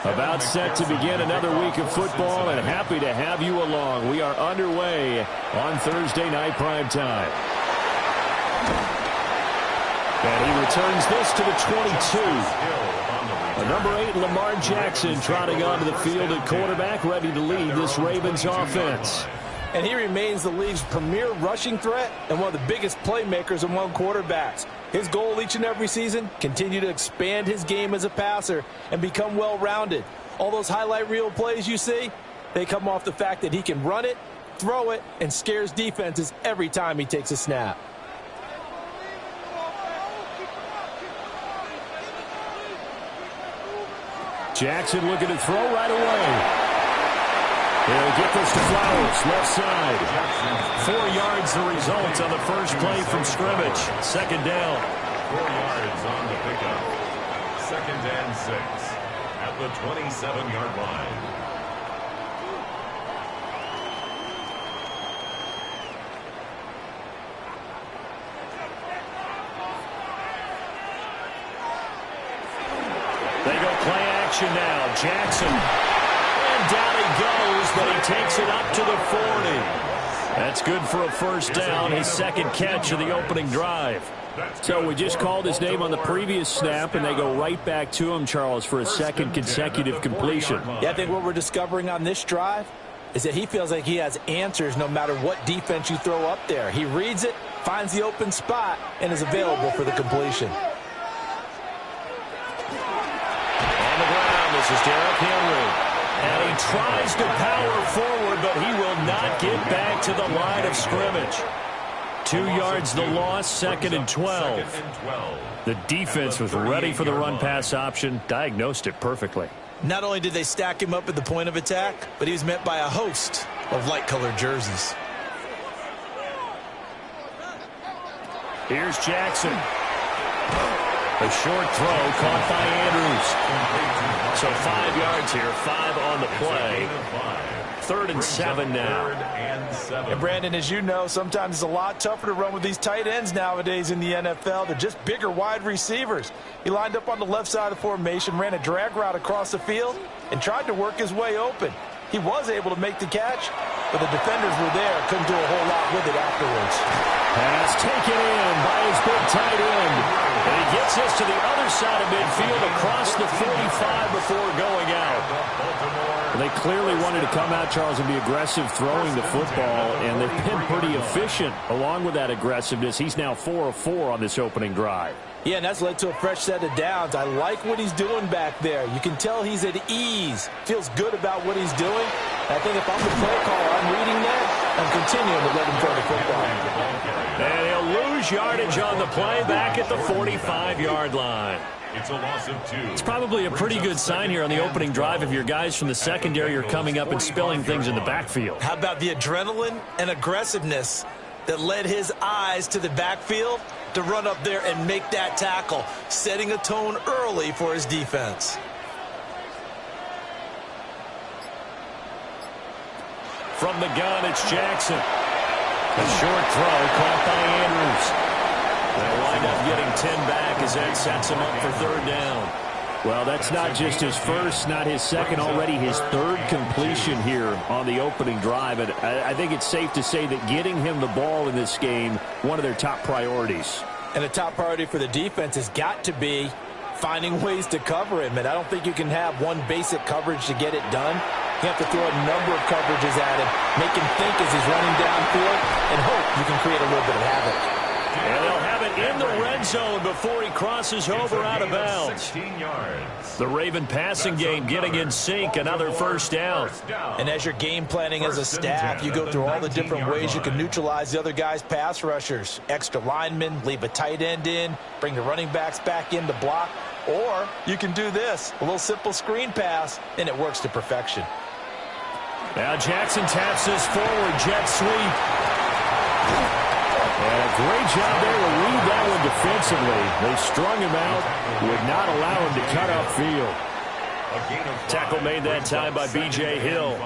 About set to begin another week of football, and happy to have you along. We are underway on Thursday night prime time. And he returns this to the 22. The number 8, Lamar Jackson, trotting onto the field at quarterback, ready to lead this Ravens offense. And he remains the league's premier rushing threat and one of the biggest playmakers among quarterbacks. His goal each and every season, continue to expand his game as a passer and become well-rounded. All those highlight reel plays you see, they come off the fact that he can run it, throw it, and scares defenses every time he takes a snap. Jackson looking to throw right away. He'll get this to Flowers, left side. 4 yards the result on the first play from scrimmage. Second down. 4 yards on the pickup. 2nd and 6 at the 27-yard line. They go play action now. Jackson. Down he goes, but he takes it up to the 40. That's good for a first down, his second catch of the opening drive. So we just called his name on the previous snap, and they go right back to him, Charles, for a second consecutive completion. Yeah, I think what we're discovering on this drive is that he feels like he has answers no matter what defense you throw up there. He reads it, finds the open spot, and is available for the completion. On the ground, this is Derrick Henry. And he tries to power forward, but he will not get back to the line of scrimmage. 2 yards the loss, 2nd and 12. The defense was ready for the run-pass option, diagnosed it perfectly. Not only did they stack him up at the point of attack, but he was met by a host of light-colored jerseys. Here's Jackson. A short throw caught by Andrews. So 5 yards here, 5 on the play. 3rd and 7 now. And Brandon, as you know, sometimes it's a lot tougher to run with these tight ends nowadays in the NFL. They're just bigger wide receivers. He lined up on the left side of the formation, ran a drag route across the field, and tried to work his way open. He was able to make the catch, but the defenders were there, couldn't do a whole lot with it afterwards. Pass taken in by his big tight end. And he gets this to the other side of midfield across the 45 before going out. They clearly wanted to come out, Charles, and be aggressive throwing the football, and they've been pretty efficient along with that aggressiveness. He's now 4 of 4 on this opening drive. Yeah, and that's led to a fresh set of downs. I like what he's doing back there. You can tell he's at ease, feels good about what he's doing. I think if I'm the play caller, I'm reading that, I'm continuing to let him throw the football. And he'll lose yardage on the play back at the 45-yard line. It's a loss of 2. It's probably a pretty good sign here on the opening drive if your guys from the secondary are coming up and spilling things in the backfield. How about the adrenaline and aggressiveness that led his eyes to the backfield to run up there and make that tackle, setting a tone early for his defense. From the gun, it's Jackson. A short throw caught by Andrews. They'll wind up getting 10 back as that sets him up for 3rd down. Well, that's not just his first, not his second, already his 3rd completion here on the opening drive. And I think it's safe to say that getting him the ball in this game, one of their top priorities. And a top priority for the defense has got to be finding ways to cover him. And I don't think you can have one basic coverage to get it done. You have to throw a number of coverages at him, make him think as he's running downfield, and hope you can create a little bit of havoc. And they'll have it in the red zone before he crosses over out of bounds. 16 yards. The Raven passing game getting in sync, another first down. And as you're game planning as a staff, you go through all the different ways you can neutralize the other guy's pass rushers. Extra linemen, leave a tight end in, bring the running backs back in to block. Or you can do this, a little simple screen pass, and it works to perfection. Now Jackson taps this forward, jet sweep. And a great job there to read that one defensively. They strung him out, would not allow him to cut upfield. Tackle made that time by B.J. Hill.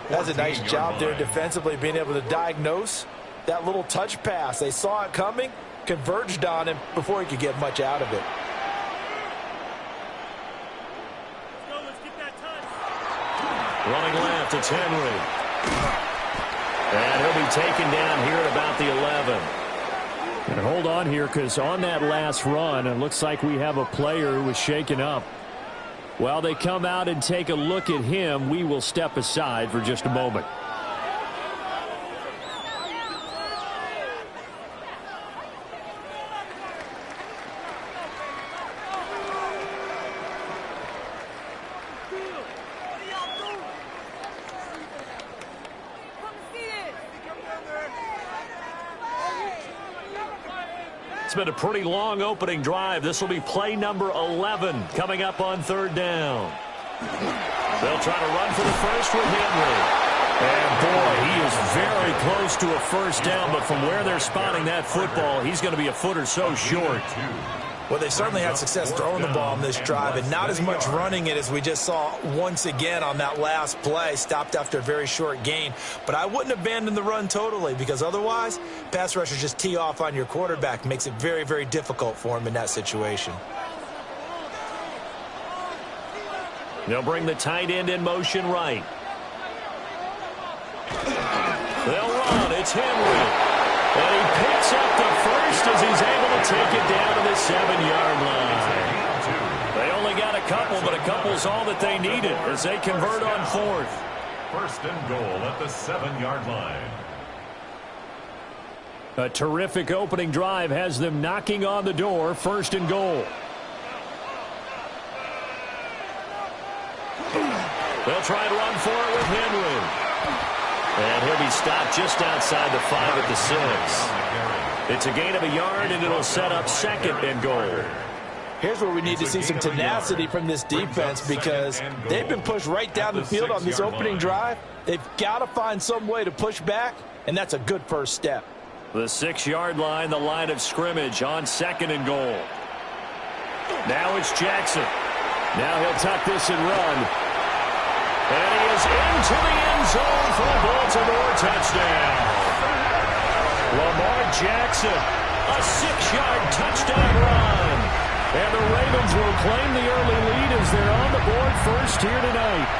That's a nice job there defensively, being able to diagnose that little touch pass. They saw it coming, converged on him before he could get much out of it. Running left, it's Henry. And he'll be taken down here at about the 11. And hold on here, because on that last run, it looks like we have a player who was shaken up. While they come out and take a look at him, we will step aside for just a moment. It's been a pretty long opening drive. This will be play number 11 coming up on third down. They'll try to run for the first with Henry. And boy, he is very close to a first down, but from where they're spotting that football, he's going to be a foot or so short. Well, they certainly had success throwing the ball in this drive, and not as much running it as we just saw once again on that last play. Stopped after a very short gain. But I wouldn't abandon the run totally, because otherwise, pass rushers just tee off on your quarterback. Makes it very, very difficult for him in that situation. They'll bring the tight end in motion right. They'll run. It's Henry. And he picks up the first as he's able to take it down to the 7-yard line. They only got a couple, but a couple's all that they needed as they convert on fourth. First and goal at the 7-yard line. A terrific opening drive has them knocking on the door. First and goal. They'll try to run for it with Henry. And he'll be stopped just outside the 5 at the 6. It's a gain of a yard, and it'll set up second and goal. Here's where we need to see some tenacity from this defense, because they've been pushed right down the field on this opening drive. They've got to find some way to push back, and that's a good first step. The 6-yard line, the line of scrimmage on second and goal. Now it's Jackson. Now he'll tuck this and run. And he is into the end zone for a Baltimore touchdown. Lamar Jackson, a 6-yard touchdown run. And the Ravens will claim the early lead as they're on the board first here tonight.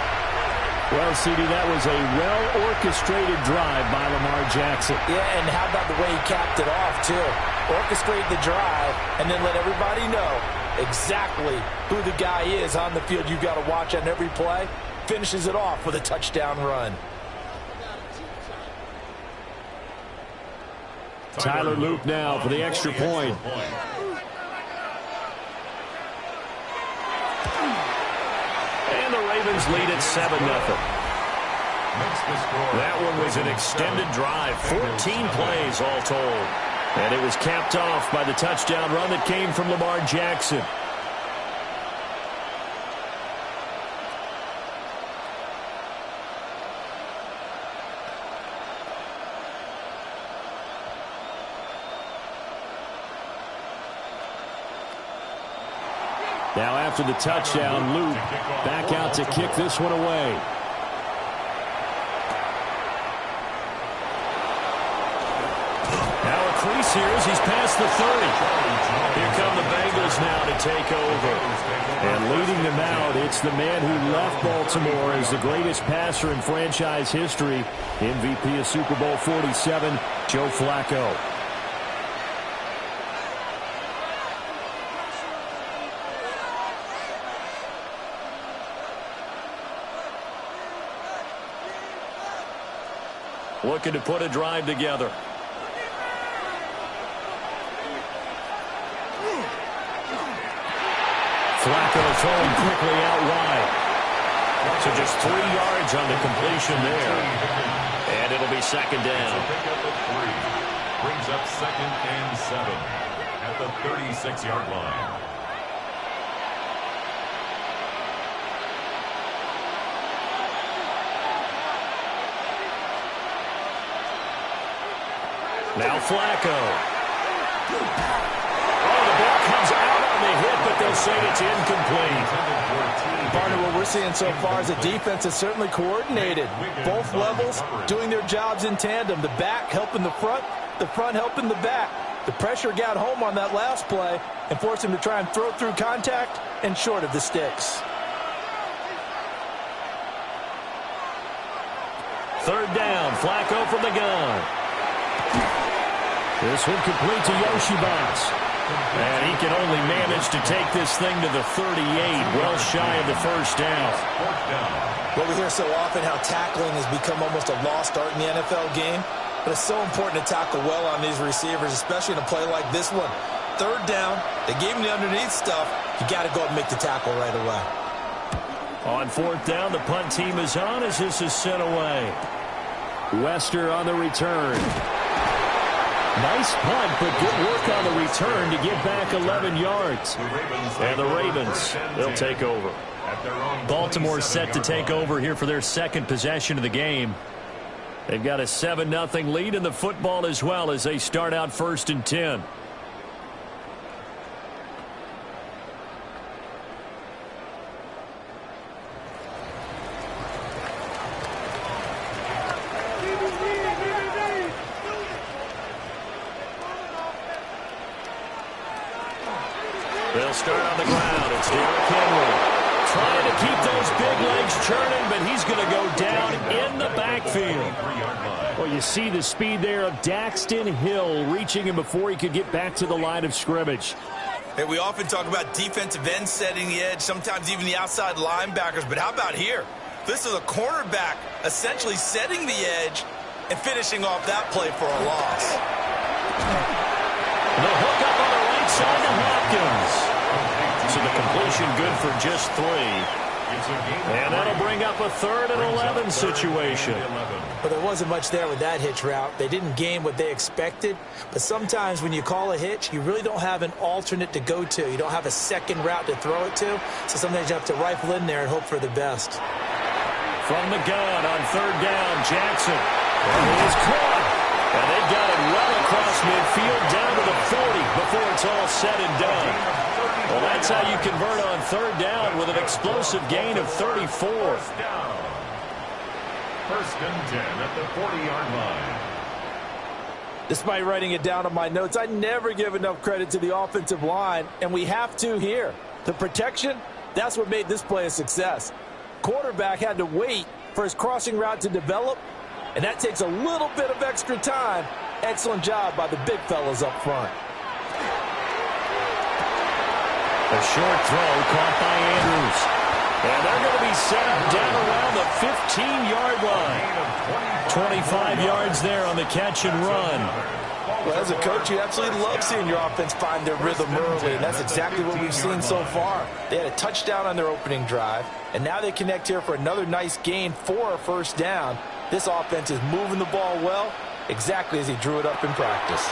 Well, CD, that was a well-orchestrated drive by Lamar Jackson. Yeah, and how about the way he capped it off, too? Orchestrate the drive and then let everybody know exactly who the guy is on the field you've got to watch on every play. Finishes it off with a touchdown run. Tyler Luke now for the extra point. And the Ravens lead at 7-0. That one was an extended drive, 14 plays all told. And it was capped off by the touchdown run that came from Lamar Jackson. Now after the touchdown, Luke back out to kick this one away. Now a crease here as he's past the 30. Here come the Bengals now to take over. And leading them out, it's the man who left Baltimore as the greatest passer in franchise history, MVP of Super Bowl 47, Joe Flacco. Looking to put a drive together. Flacco throwing quickly out wide. So just 3 yards on the completion there. And it'll be second down. Brings up second and 7 at the 36-yard line. Now Flacco. Oh, the ball comes out on the hit, but they'll say it's incomplete. Partner, what we're seeing so far is a defense that's certainly coordinated. Both levels doing their jobs in tandem. The back helping the front helping the back. The pressure got home on that last play and forced him to try and throw through contact and short of the sticks. third down. Flacco from the gun. This one complete to Yoshibas. And he can only manage to take this thing to the 38, well shy of the first down. Well, we hear so often how tackling has become almost a lost art in the NFL game. But it's so important to tackle well on these receivers, especially in a play like this one. Third down, they gave him the underneath stuff. You got to go and make the tackle right away. On fourth down, the punt team is on as this is sent away. Wester on the return. Nice punt, but good work on the return to get back 11 yards. And the Ravens, they'll take over. Baltimore set to take over here for their second possession of the game. They've got a 7-0 lead in the football as well as they start out 1st and 10. They'll start on the ground. It's Derrick Henry. Trying to keep those big legs churning, but he's going to go down in the backfield. Well, you see the speed there of Daxton Hill reaching him before he could get back to the line of scrimmage. Hey, we often talk about defensive ends setting the edge, sometimes even the outside linebackers, but how about here? This is a cornerback essentially setting the edge and finishing off that play for a loss. The hook up on the right side to Hopkins. So the completion good for just 3. And that'll bring up a 3rd and 11 situation. But there wasn't much there with that hitch route. They didn't gain what they expected. But sometimes when you call a hitch, you really don't have an alternate to go to. You don't have a second route to throw it to. So sometimes you have to rifle in there and hope for the best. From the gun on 3rd down, Jackson. And it is caught. And they've got it well across midfield down to the 40 before it's all said and done. Well, that's how you convert on 3rd down with an explosive gain of 34. 1st and 10 at the 40-yard line. Despite writing it down on my notes, I never give enough credit to the offensive line, and we have to here. The protection, that's what made this play a success. Quarterback had to wait for his crossing route to develop, and that takes a little bit of extra time. Excellent job by the big fellas up front. A short throw caught by Andrews. And they're going to be set up down around the 15-yard line. 25 yards there on the catch and run. Well, as a coach, you absolutely love seeing your offense find their rhythm early, and that's exactly what we've seen so far. They had a touchdown on their opening drive, and now they connect here for another nice gain for a 1st down. This offense is moving the ball well, exactly as he drew it up in practice.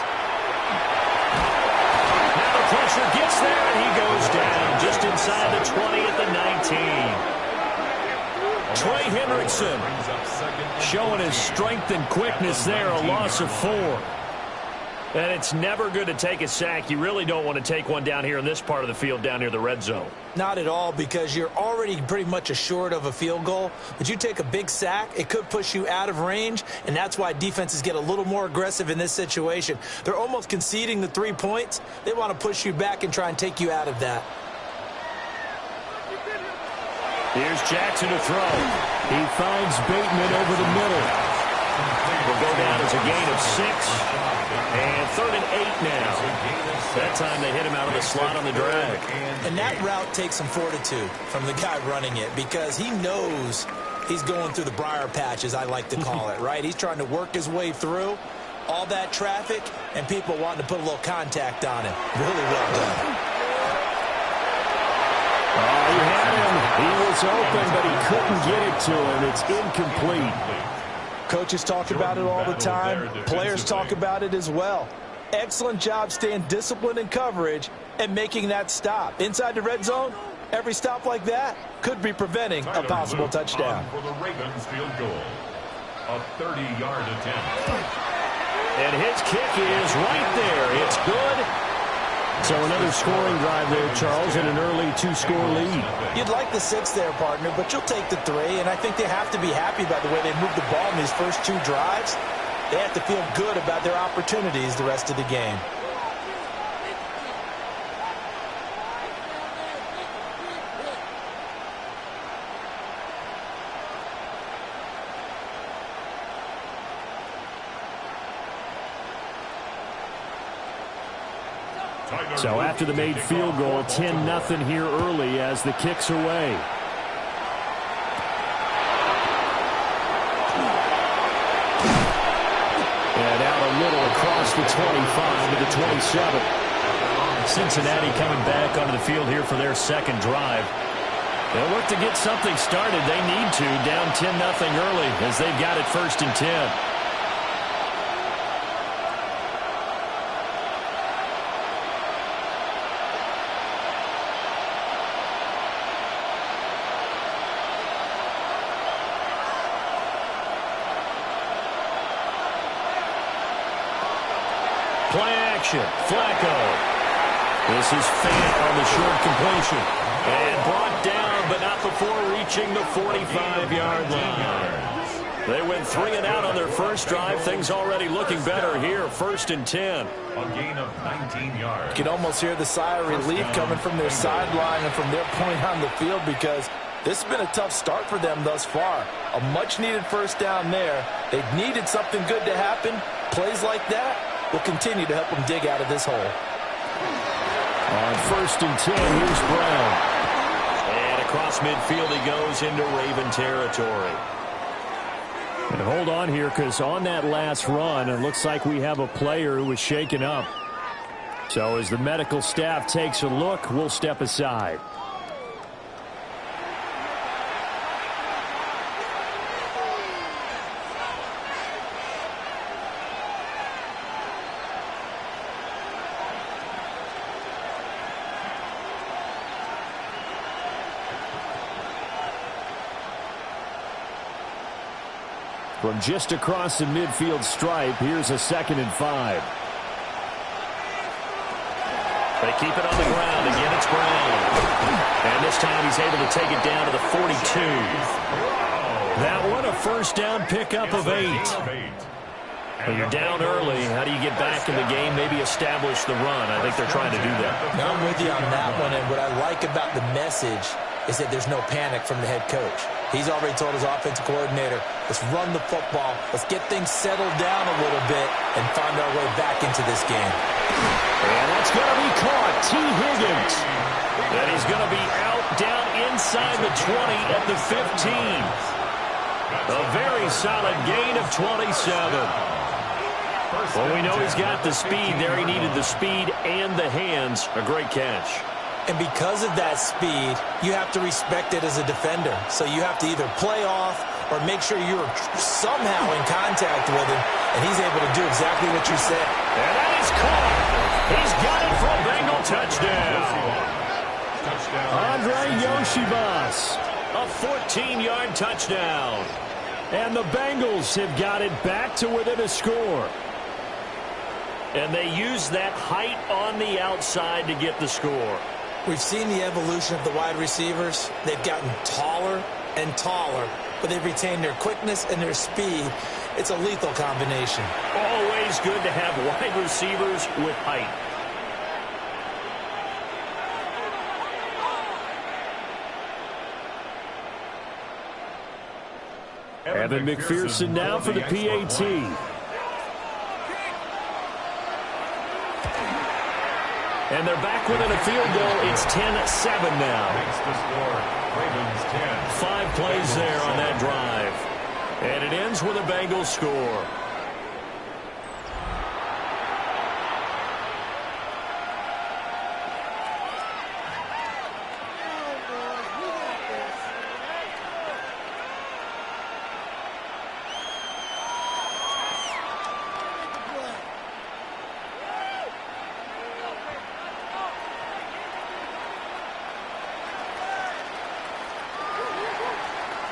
Pressure gets there, and he goes down just inside the 20 at the 19. Trey Hendrickson showing his strength and quickness there, a loss of 4. And it's never good to take a sack. You really don't want to take one down here in this part of the field down near the red zone. Not at all, because you're already pretty much assured of a field goal. But you take a big sack, it could push you out of range, and that's why defenses get a little more aggressive in this situation. They're almost conceding the 3 points. They want to push you back and try and take you out of that. Here's Jackson to throw. He finds Bateman over the middle. Will go down as a gain of 6. And 3rd and 8 now. That time they hit him out of the slot on the drag. And that route takes some fortitude from the guy running it, because he knows he's going through the briar patch, as I like to call it, right? He's trying to work his way through all that traffic and people wanting to put a little contact on him. Really well done. Oh, he had him. He was open, but he couldn't get it to him. It's incomplete. Coaches talk about it all the time. Players talk about it as well. Excellent job staying disciplined in coverage and making that stop. Inside the red zone, every stop like that could be preventing a possible touchdown. For the Ravens field goal, a 30-yard attempt. And his kick is right there. It's good. So another scoring drive there, Charles, and an early 2-score lead. You'd like the 6 there, partner, but you'll take the 3, and I think they have to be happy by the way they moved the ball in these first 2 drives. They have to feel good about their opportunities the rest of the game. So after the made field goal, 10-0 here early as the kick's away. And out a little across the 25 to the 27. Cincinnati coming back onto the field here for their second drive. They'll look to get something started. They need to, down 10-0 early as they've got it 1st and 10. Play action. Flacco. This is Fant on the short completion. And brought down, but not before reaching the 45-yard line. They went 3 and out on their first drive. Things already looking better here. 1st and 10. A gain of 19 yards. You can almost hear the sigh of relief coming from their sideline and from their point on the field because this has been a tough start for them thus far. A much-needed first down there. They've needed something good to happen. Plays like that will continue to help them dig out of this hole. On 1st and 10, here's Brown. And across midfield he goes into Raven territory. And hold on here because on that last run, it looks like we have a player who was shaken up. So as the medical staff takes a look, we'll step aside. From just across the midfield stripe, here's a 2nd and 5. They keep it on the ground. Again, it's Brown. And this time he's able to take it down to the 42. That one a first down pickup of 8. When you're down early, how do you get back in the game, maybe establish the run? I think they're trying to do that. I'm with you on that one, and what I like about the message is that there's no panic from the head coach. He's already told his offensive coordinator, let's run the football, let's get things settled down a little bit and find our way back into this game. And that's going to be caught. T. Higgins. And he's going to be out down inside the 20 at the 15. A very solid gain of 27. Well, we know he's got the speed there. He needed the speed and the hands. A great catch. And because of that speed, you have to respect it as a defender. So you have to either play off or make sure you're somehow in contact with him, and he's able to do exactly what you said. And that is caught. He's got it for a Bengal touchdown. Andre Yoshibas. A 14-yard touchdown. And the Bengals have got it back to within a score. And they use that height on the outside to get the score. We've seen the evolution of the wide receivers. They've gotten taller and taller, but they've retained their quickness and their speed. It's a lethal combination. Always good to have wide receivers with height. Evan McPherson now for the PAT. And they're back within a field goal. It's 10-7 now. Makes the score. Ravens 10. 5 plays there on that drive. And it ends with a Bengals score.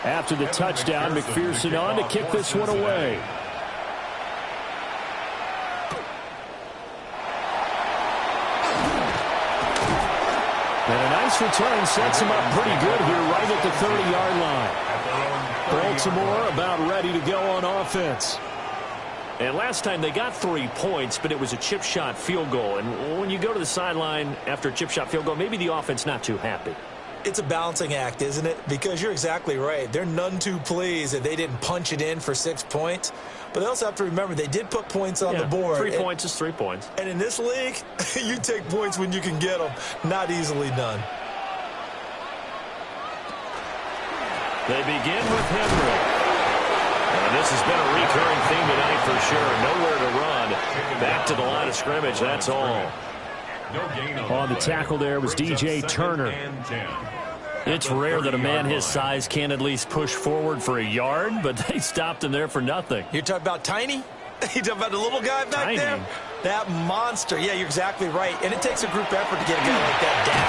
After the touchdown, McPherson on to kick this one away. And a nice return sets him up pretty good here right at the 30-yard line. Baltimore about ready to go on offense. And last time they got 3 points, but it was a chip shot field goal. And when you go to the sideline after a chip shot field goal, maybe the offense not too happy. It's a balancing act, isn't it? Because you're exactly right. They're none too pleased that they didn't punch it in for 6 points. But they also have to remember they did put points on the board. 3 points is 3 points. And in this league, you take points when you can get them. Not easily done. They begin with Henry. And this has been a recurring theme tonight for sure. Nowhere to run. Back to the line of scrimmage, that's all. On the tackle there was DJ Turner. It's rare that a man his size can't at least push forward for a yard, but they stopped him there for nothing. You're talking about Tiny? You talking about the little guy back there? That monster. Yeah, you're exactly right. And it takes a group effort to get a guy like that down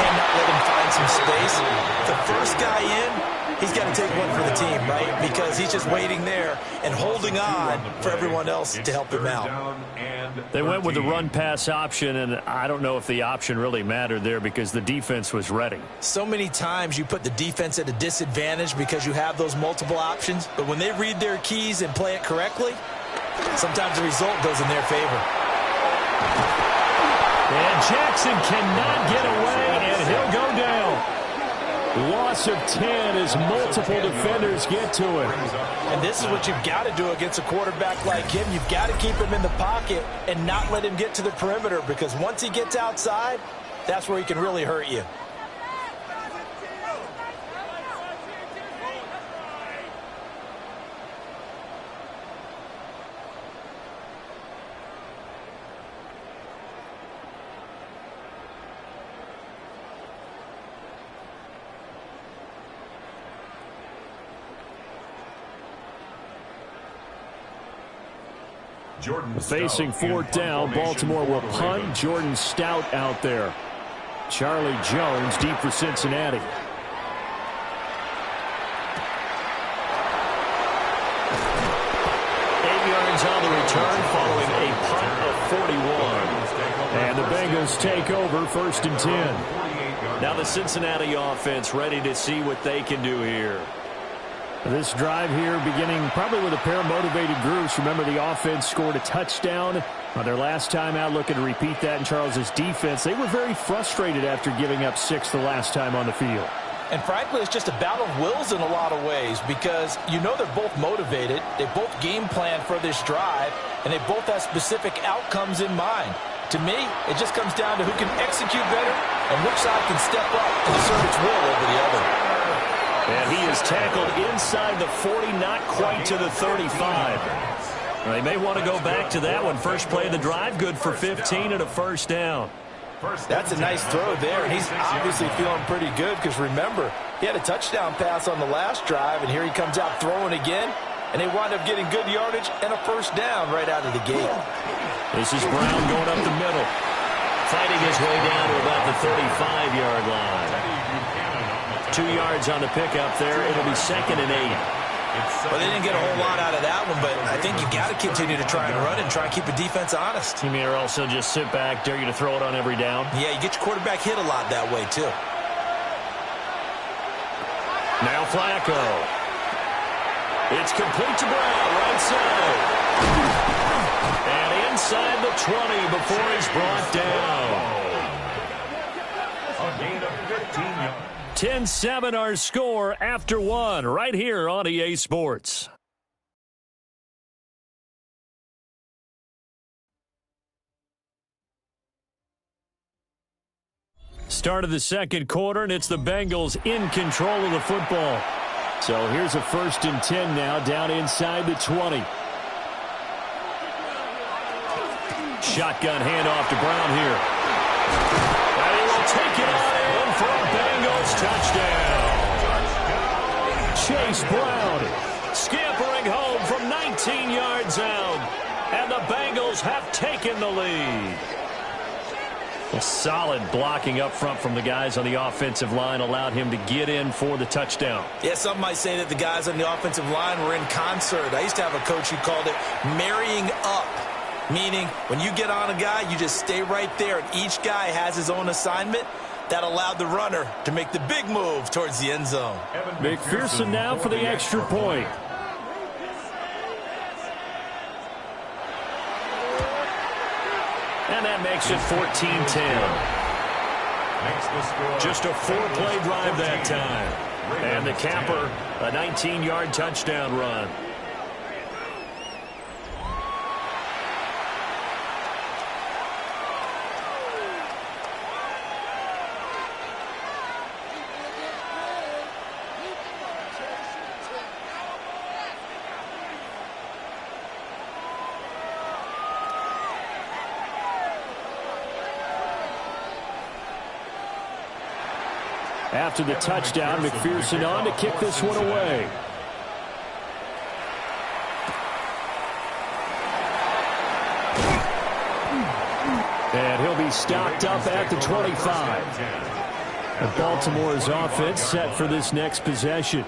and not let him find some space. The first guy in, he's got to take one for the team, right? Because he's just waiting there and holding on for everyone else to help him out. They went with the run-pass option, and I don't know if the option really mattered there because the defense was ready. So many times you put the defense at a disadvantage because you have those multiple options, but when they read their keys and play it correctly, sometimes the result goes in their favor. And Jackson cannot get away, and he'll go down. Loss of 10 as multiple defenders get to him. And this is what you've got to do against a quarterback like him. You've got to keep him in the pocket and not let him get to the perimeter, because once he gets outside, that's where he can really hurt you. Facing fourth down, Baltimore will punt. Jordan Stout out there. Charlie Jones deep for Cincinnati. 8 yards on the return following a punt of 41. And the Bengals take over 1st and 10. Now the Cincinnati offense ready to see what they can do here. This drive here beginning probably with a pair of motivated groups. Remember, the offense scored a touchdown on their last time out, looking to repeat that in Charles's defense. They were very frustrated after giving up 6 the last time on the field. And frankly, it's just a battle of wills in a lot of ways, because you know they're both motivated. They both game plan for this drive, and they both have specific outcomes in mind. To me, it just comes down to who can execute better and which side can step up and assert its will over the other. And he is tackled inside the 40, not quite to the 35. They may want to go back to that one. First play of the drive, good for 15 and a first down. That's a nice throw there, and he's obviously feeling pretty good because, remember, he had a touchdown pass on the last drive, and here he comes out throwing again, and they wind up getting good yardage and a first down right out of the gate. This is Brown going up the middle, fighting his way down to about the 35-yard line. 2 yards on the pickup there. It'll be 2nd and 8. Well, they didn't get a whole lot out of that one, but I think you've got to continue to try and run and try and keep the defense honest. You mean or also just sit back, dare you to throw it on every down? Yeah, you get your quarterback hit a lot that way, too. Now Flacco. It's complete to Brown, right side. And inside the 20 before he's brought down. A gain of 15 yards. 10-7 our score after 1 right here on EA Sports. Start of the second quarter, and it's the Bengals in control of the football. So here's a 1st and 10 now, down inside the 20. Shotgun handoff to Brown here. And he will take it on in for a Bengals touchdown. Chase Brown Scampering home from 19 yards out. And the Bengals have taken the lead. A solid blocking up front from the guys on the offensive line allowed him to get in for the touchdown. Yeah, some might say that the guys on the offensive line were in concert. I used to have a coach who called it marrying up, meaning when you get on a guy, you just stay right there, and each guy has his own assignment. That allowed the runner to make the big move towards the end zone. McPherson now for the extra point. And that makes it 14-10. makes the score. Just a 4-play drive that time. And the capper, a 19-yard touchdown run. After the touchdown, McPherson on to kick this one away. And he'll be stopped up at the 25. And Baltimore's offense set for this next possession.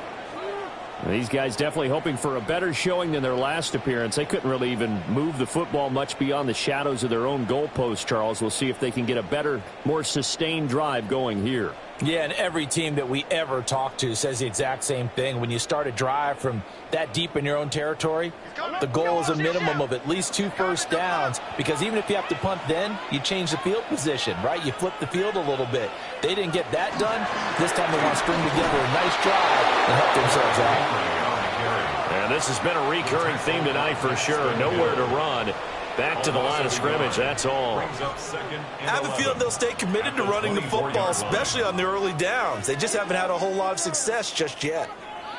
These guys definitely hoping for a better showing than their last appearance. They couldn't really even move the football much beyond the shadows of their own goalpost, Charles. We'll see if they can get a better, more sustained drive going here. Yeah, and every team that we ever talk to says the exact same thing. When you start a drive from that deep in your own territory, the goal is a minimum of at least 2 first downs, because even if you have to punt then, you change the field position, right? You flip the field a little bit. They didn't get that done. This time they want to string together a nice drive and help themselves out. And this has been a recurring theme tonight for sure. Nowhere to run. Back to the line of scrimmage, that's all. I have a feeling they'll stay committed to running the football, especially on the early downs. They just haven't had a whole lot of success just yet.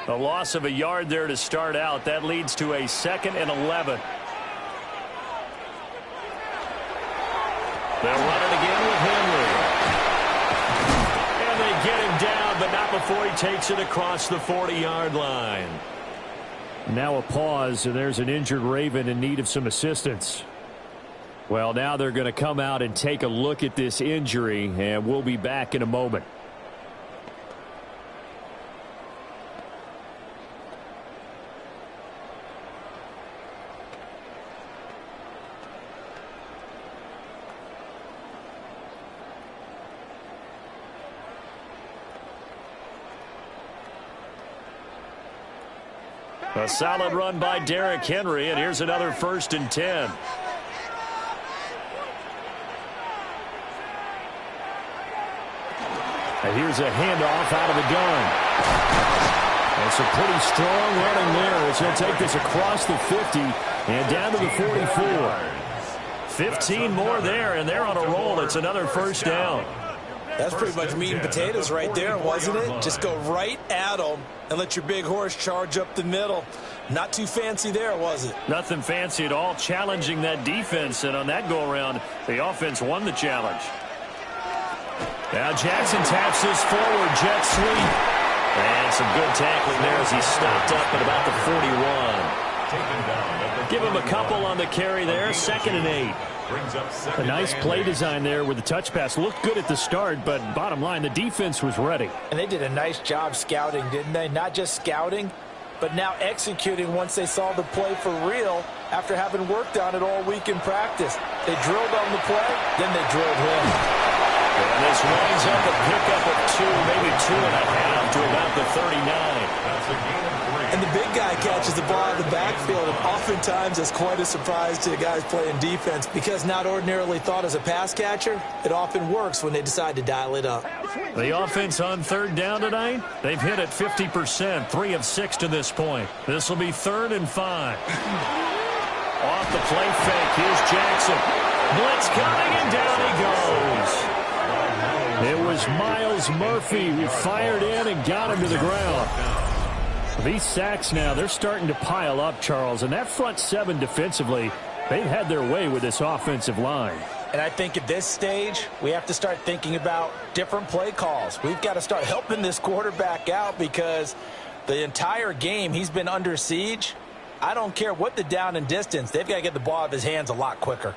A loss of a yard there to start out. That leads to a 2nd and 11. They'll run it again with Henry. And they get him down, but not before he takes it across the 40-yard line. Now a pause, and there's an injured Raven in need of some assistance. Well, now they're going to come out and take a look at this injury, and we'll be back in a moment. A solid run by Derrick Henry, and here's another 1st and 10. And here's a handoff out of the gun. And some pretty strong running there as he'll take this across the 50 and down to the 44. 15 more there, and they're on a roll. It's another 1st down. That's pretty much meat and potatoes right there, wasn't it? Just go right at them and let your big horse charge up the middle. Not too fancy there, was it? Nothing fancy at all, challenging that defense. And on that go-around, the offense won the challenge. Now Jackson taps this forward, jet sweep. And some good tackling there as he stopped up at about the 41. Give him a couple on the carry there, 2nd and 8. A nice play design there with the touch pass. Looked good at the start, but bottom line, the defense was ready. And they did a nice job scouting, didn't they? Not just scouting, but now executing once they saw the play for real after having worked on it all week in practice. They drilled on the play, then they drilled him. And this winds up a pickup of 2, maybe 2.5 to about the 39. That's a gain of 3. And the big guy catches the ball in the backfield, and oftentimes it's quite a surprise to the guys playing defense, because not ordinarily thought as a pass catcher, it often works when they decide to dial it up. The offense on 3rd down tonight, they've hit it 50%, 3 of 6 to this point. This will be 3rd and 5. Off the play fake, here's Jackson. Blitz coming, and down he goes. It was Miles Murphy who fired in and got him to the ground. These sacks now, they're starting to pile up, Charles, and that front 7 defensively, they've had their way with this offensive line. And I think at this stage, we have to start thinking about different play calls. We've got to start helping this quarterback out, because the entire game he's been under siege. I don't care what the down and distance, they've got to get the ball out of his hands a lot quicker.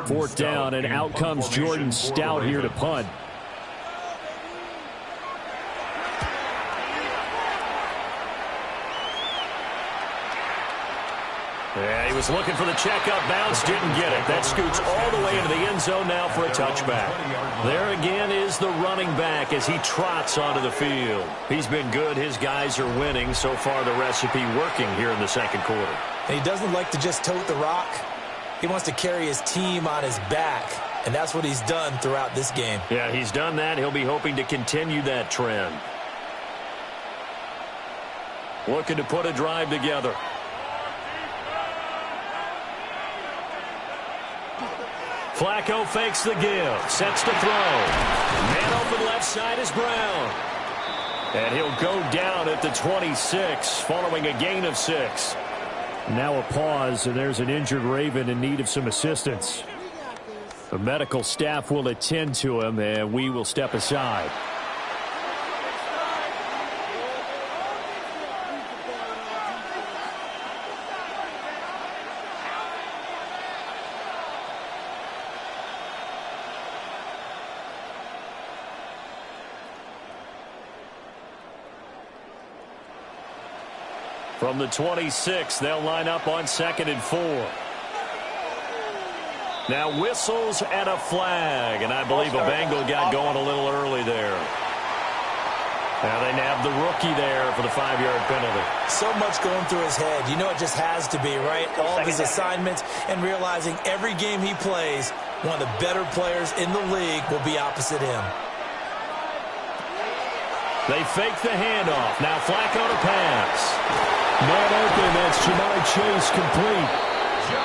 Fourth down, and out comes Jordan Stout here to punt. Yeah, he was looking for the checkup bounce, didn't get it. That scoots all the way into the end zone now for a touchback. There again is the running back as he trots onto the field. He's been good. His guys are winning. So far, the recipe working here in the 2nd quarter. And he doesn't like to just tote the rock. He wants to carry his team on his back. And that's what he's done throughout this game. Yeah, he's done that. He'll be hoping to continue that trend. Looking to put a drive together. Flacco fakes the give. Sets to throw. Man open left side is Brown. And he'll go down at the 26 following a gain of 6. Now a pause, and there's an injured Raven in need of some assistance. The medical staff will attend to him, and we will step aside. From the 26, they'll line up on 2nd and 4. Now whistles and a flag, and I believe a Bengal got going a little early there. Now they nab the rookie there for the 5-yard penalty. So much going through his head. You know it just has to be, right? All of his assignments and realizing every game he plays, one of the better players in the league will be opposite him. They fake the handoff. Now Flacco to pass. Man open, that's Jamar Chase complete.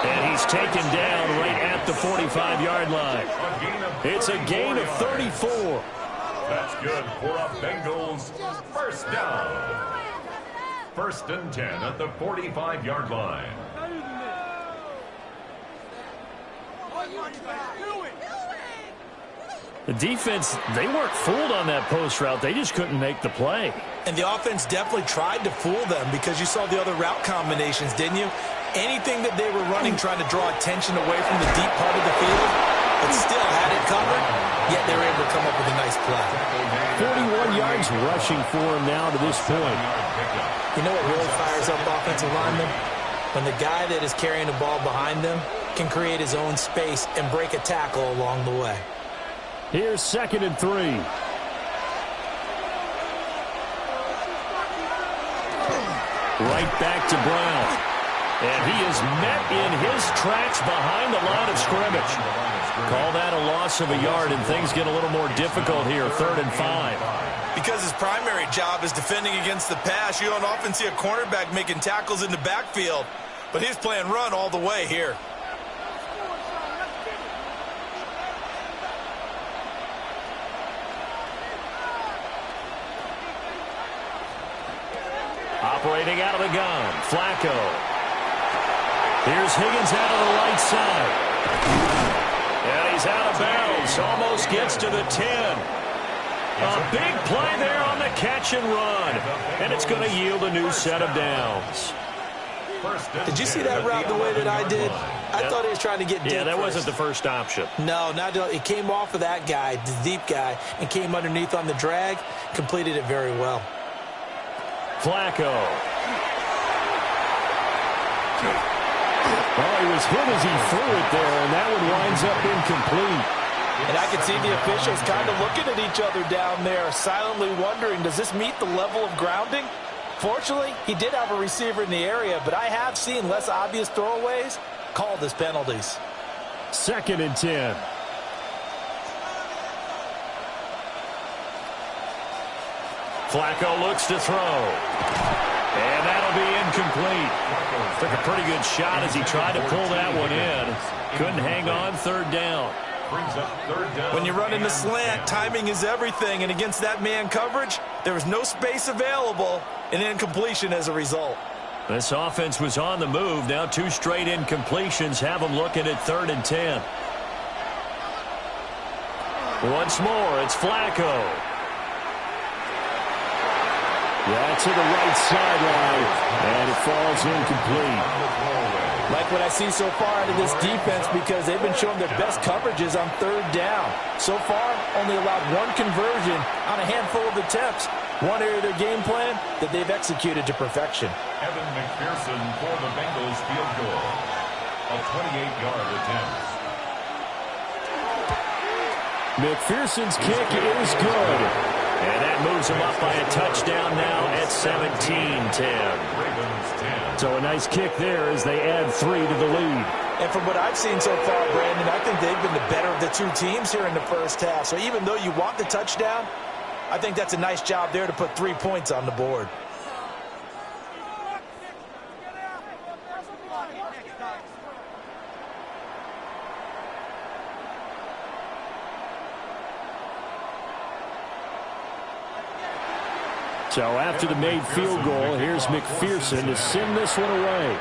And he's taken down right at the 45-yard line. It's a gain of 34. That's good for a Bengals first down. 1st and 10 at the 45-yard line. The defense, they weren't fooled on that post route. They just couldn't make the play. And the offense definitely tried to fool them because you saw the other route combinations, didn't you? Anything that they were running trying to draw attention away from the deep part of the field, but still had it covered, yet they were able to come up with a nice play. 41 yards rushing for him now to this point. You know what really fires up offensive linemen? When the guy that is carrying the ball behind them can create his own space and break a tackle along the way. Here's 2nd and 3. Right back to Brown. And he is met in his tracks behind the line of scrimmage. Call that a loss of a yard, and things get a little more difficult here, 3rd and 5. Because his primary job is defending against the pass, you don't often see a cornerback making tackles in the backfield. But he's playing run all the way here. Operating out of the gun, Flacco. Here's Higgins out of the right side. And he's out of bounds. Almost gets to the 10. A big play there on the catch and run. And it's going to yield a new set of downs. Did you see that route the way that I did? I thought he was trying to get deep. Yeah, that first. wasn't the first option. No, not it came off of that guy, the deep guy, and came underneath on the drag. Completed it very well. Flacco. Oh, he was hit as he threw it there, and that one winds up incomplete. And I could see the officials kind of looking at each other down there, silently wondering, does this meet the level of grounding? Fortunately, he did have a receiver in the area, but I have seen less obvious throwaways called as penalties. 2nd and 10. Flacco looks to throw. And that'll be incomplete. Took a pretty good shot as he tried to pull that one in. Couldn't hang on, 3rd down. When you run in the slant, timing is everything. And against that man coverage, there was no space available. An incompletion as a result. This offense was on the move. Now 2 straight incompletions have them looking at 3rd and 10. Once more, it's Flacco. That's to the right sideline, and it falls incomplete. Like what I see so far out of this defense, because they've been showing their best coverages on 3rd down. So far, only allowed 1 conversion on a handful of attempts. One area of their game plan that they've executed to perfection. Evan McPherson for the Bengals field goal. A 28-yard attempt. McPherson's kick is good. And that moves them up by a touchdown now at 17-10. So a nice kick there as they add 3 to the lead. And from what I've seen so far, Brandon, I think they've been the better of the two teams here in the first half. So even though you want the touchdown, I think that's a nice job there to put 3 points on the board. So after the made field goal, here's McPherson to send this one away.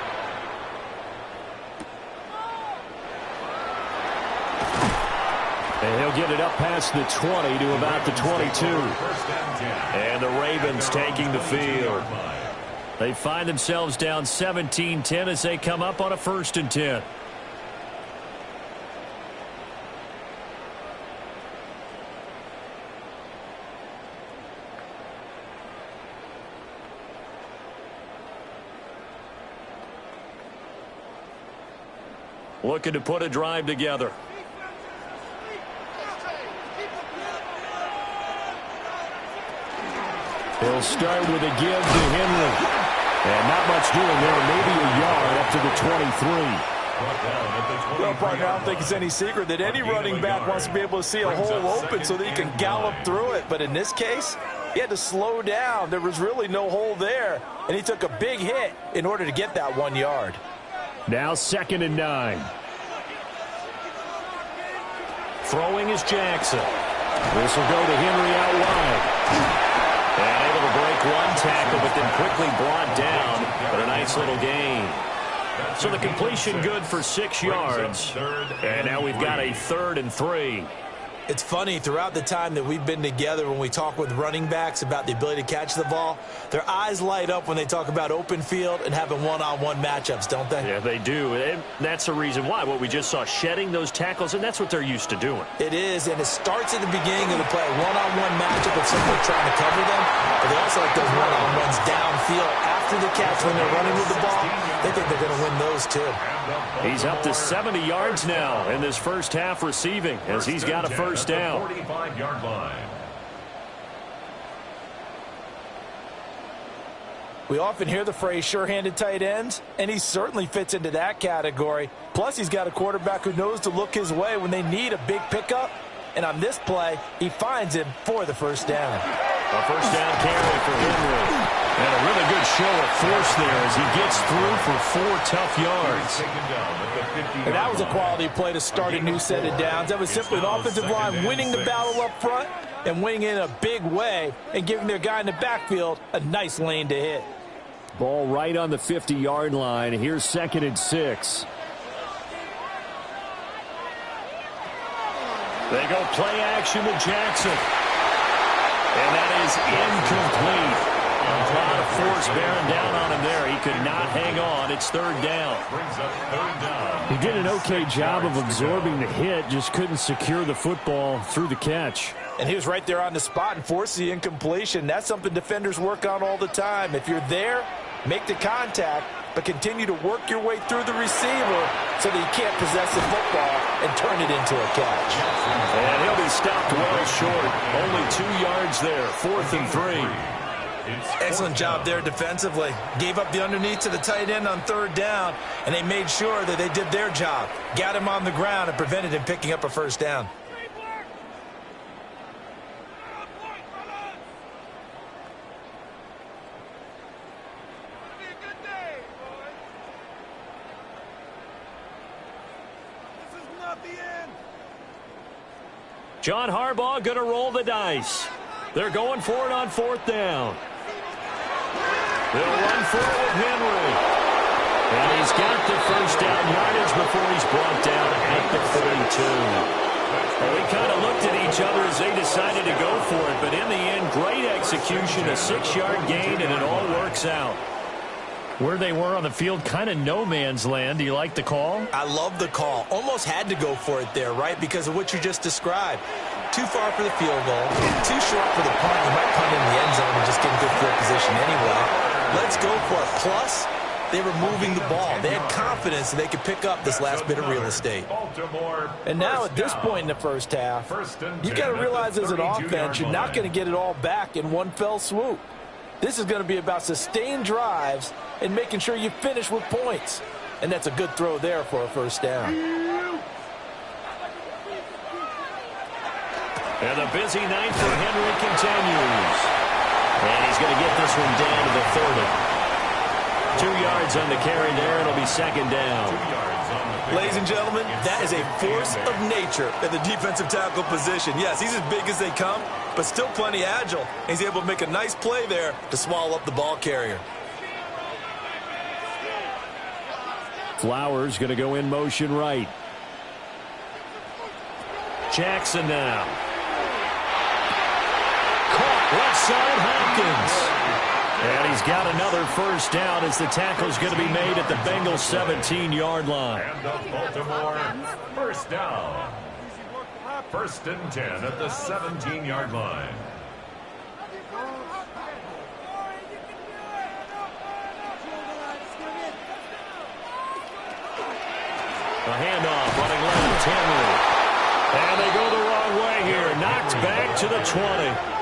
And he'll get it up past the 20 to about the 22. And the Ravens taking the field. They find themselves down 17-10 as they come up on a 1st and 10. Looking to put a drive together. He'll start with a give to Henry. And not much doing there. Maybe a yard up to the 23. Well, partner, I don't think it's any secret that any running back wants to be able to see a hole open so that he can gallop through it. But in this case, he had to slow down. There was really no hole there. And he took a big hit in order to get that 1 yard. Now 2nd and 9. Throwing is Jackson. This will go to Henry out wide. And able to break one tackle, but then quickly brought down. But a nice little gain. So the completion good for 6 yards. And now we've got a 3rd and 3. It's funny, throughout the time that we've been together, when we talk with running backs about the ability to catch the ball, their eyes light up when they talk about open field and having one-on-one matchups, don't they? Yeah, they do. And that's the reason why. What we just saw, shedding those tackles, and that's what they're used to doing. It is, and it starts at the beginning of the play. One-on-one matchup of someone trying to cover them, but they also like those one-on-ones downfield after the catch when they're running with the ball. They think they're going to win those, too. He's up to 70 yards now in this first half receiving as he's got a first down. 45-yard line. We often hear the phrase sure-handed tight ends, and he certainly fits into that category. Plus, he's got a quarterback who knows to look his way when they need a big pickup. And on this play, he finds him for the first down. A first down carry for Henry. And a really good show of force there as he gets through for 4 tough yards. And that was a quality play to start a new set of downs. That was simply an offensive line winning the battle up front and winning in a big way and giving their guy in the backfield a nice lane to hit. Ball right on the 50-yard line. Here's 2nd and 6. They go play action with Jackson. And that is incomplete. A lot of force bearing down on him there. He could not hang on. It's 3rd down. He did an okay job of absorbing the hit, just couldn't secure the football through the catch. And he was right there on the spot and forced the incompletion. That's something defenders work on all the time. If you're there, make the contact, but continue to work your way through the receiver so that he can't possess the football and turn it into a catch. And he'll be stopped well short. Only 2 yards there. 4th and 3. Excellent job there defensively. Gave up the underneath to the tight end on 3rd down, and they made sure that they did their job. Got him on the ground and prevented him picking up a first down. John Harbaugh going to roll the dice. They're going for it on 4th down. They'll run for it with Henry. And he's got the first down yardage before he's brought down at the 42. Well, we kind of looked at each other as they decided to go for it, but in the end, great execution, a 6-yard gain, and it all works out. Where they were on the field, kind of no man's land. Do you like the call? I love the call. Almost had to go for it there, right, because of what you just described. Too far for the field goal, too short for the punt. You might punt in the end zone and just get in good field position anyway. Let's go for it. Plus, They were moving the ball. They had confidence that they could pick up this last bit of real estate. And now at this point in the first half, you got to realize as an offense, you're not going to get it all back in one fell swoop. This is going to be about sustained drives and making sure you finish with points. And that's a good throw there for a first down. And the busy night for Henry continues. And he's going to get this one down to the 30. 2 yards on the carry there. It'll be second down. Ladies and gentlemen, that is a force of nature at the defensive tackle position. Yes, he's as big as they come, but still plenty agile. He's able to make a nice play there to swallow up the ball carrier. Flowers going to go in motion right. Jackson now. Caught left side, Hopkins. And he's got another first down as the tackle's going to be made at the Bengals 17-yard line. And the Baltimore first down. First and 10 at the 17-yard line. A handoff running left, Henry. And they go the wrong way here. Knocked back to the 20.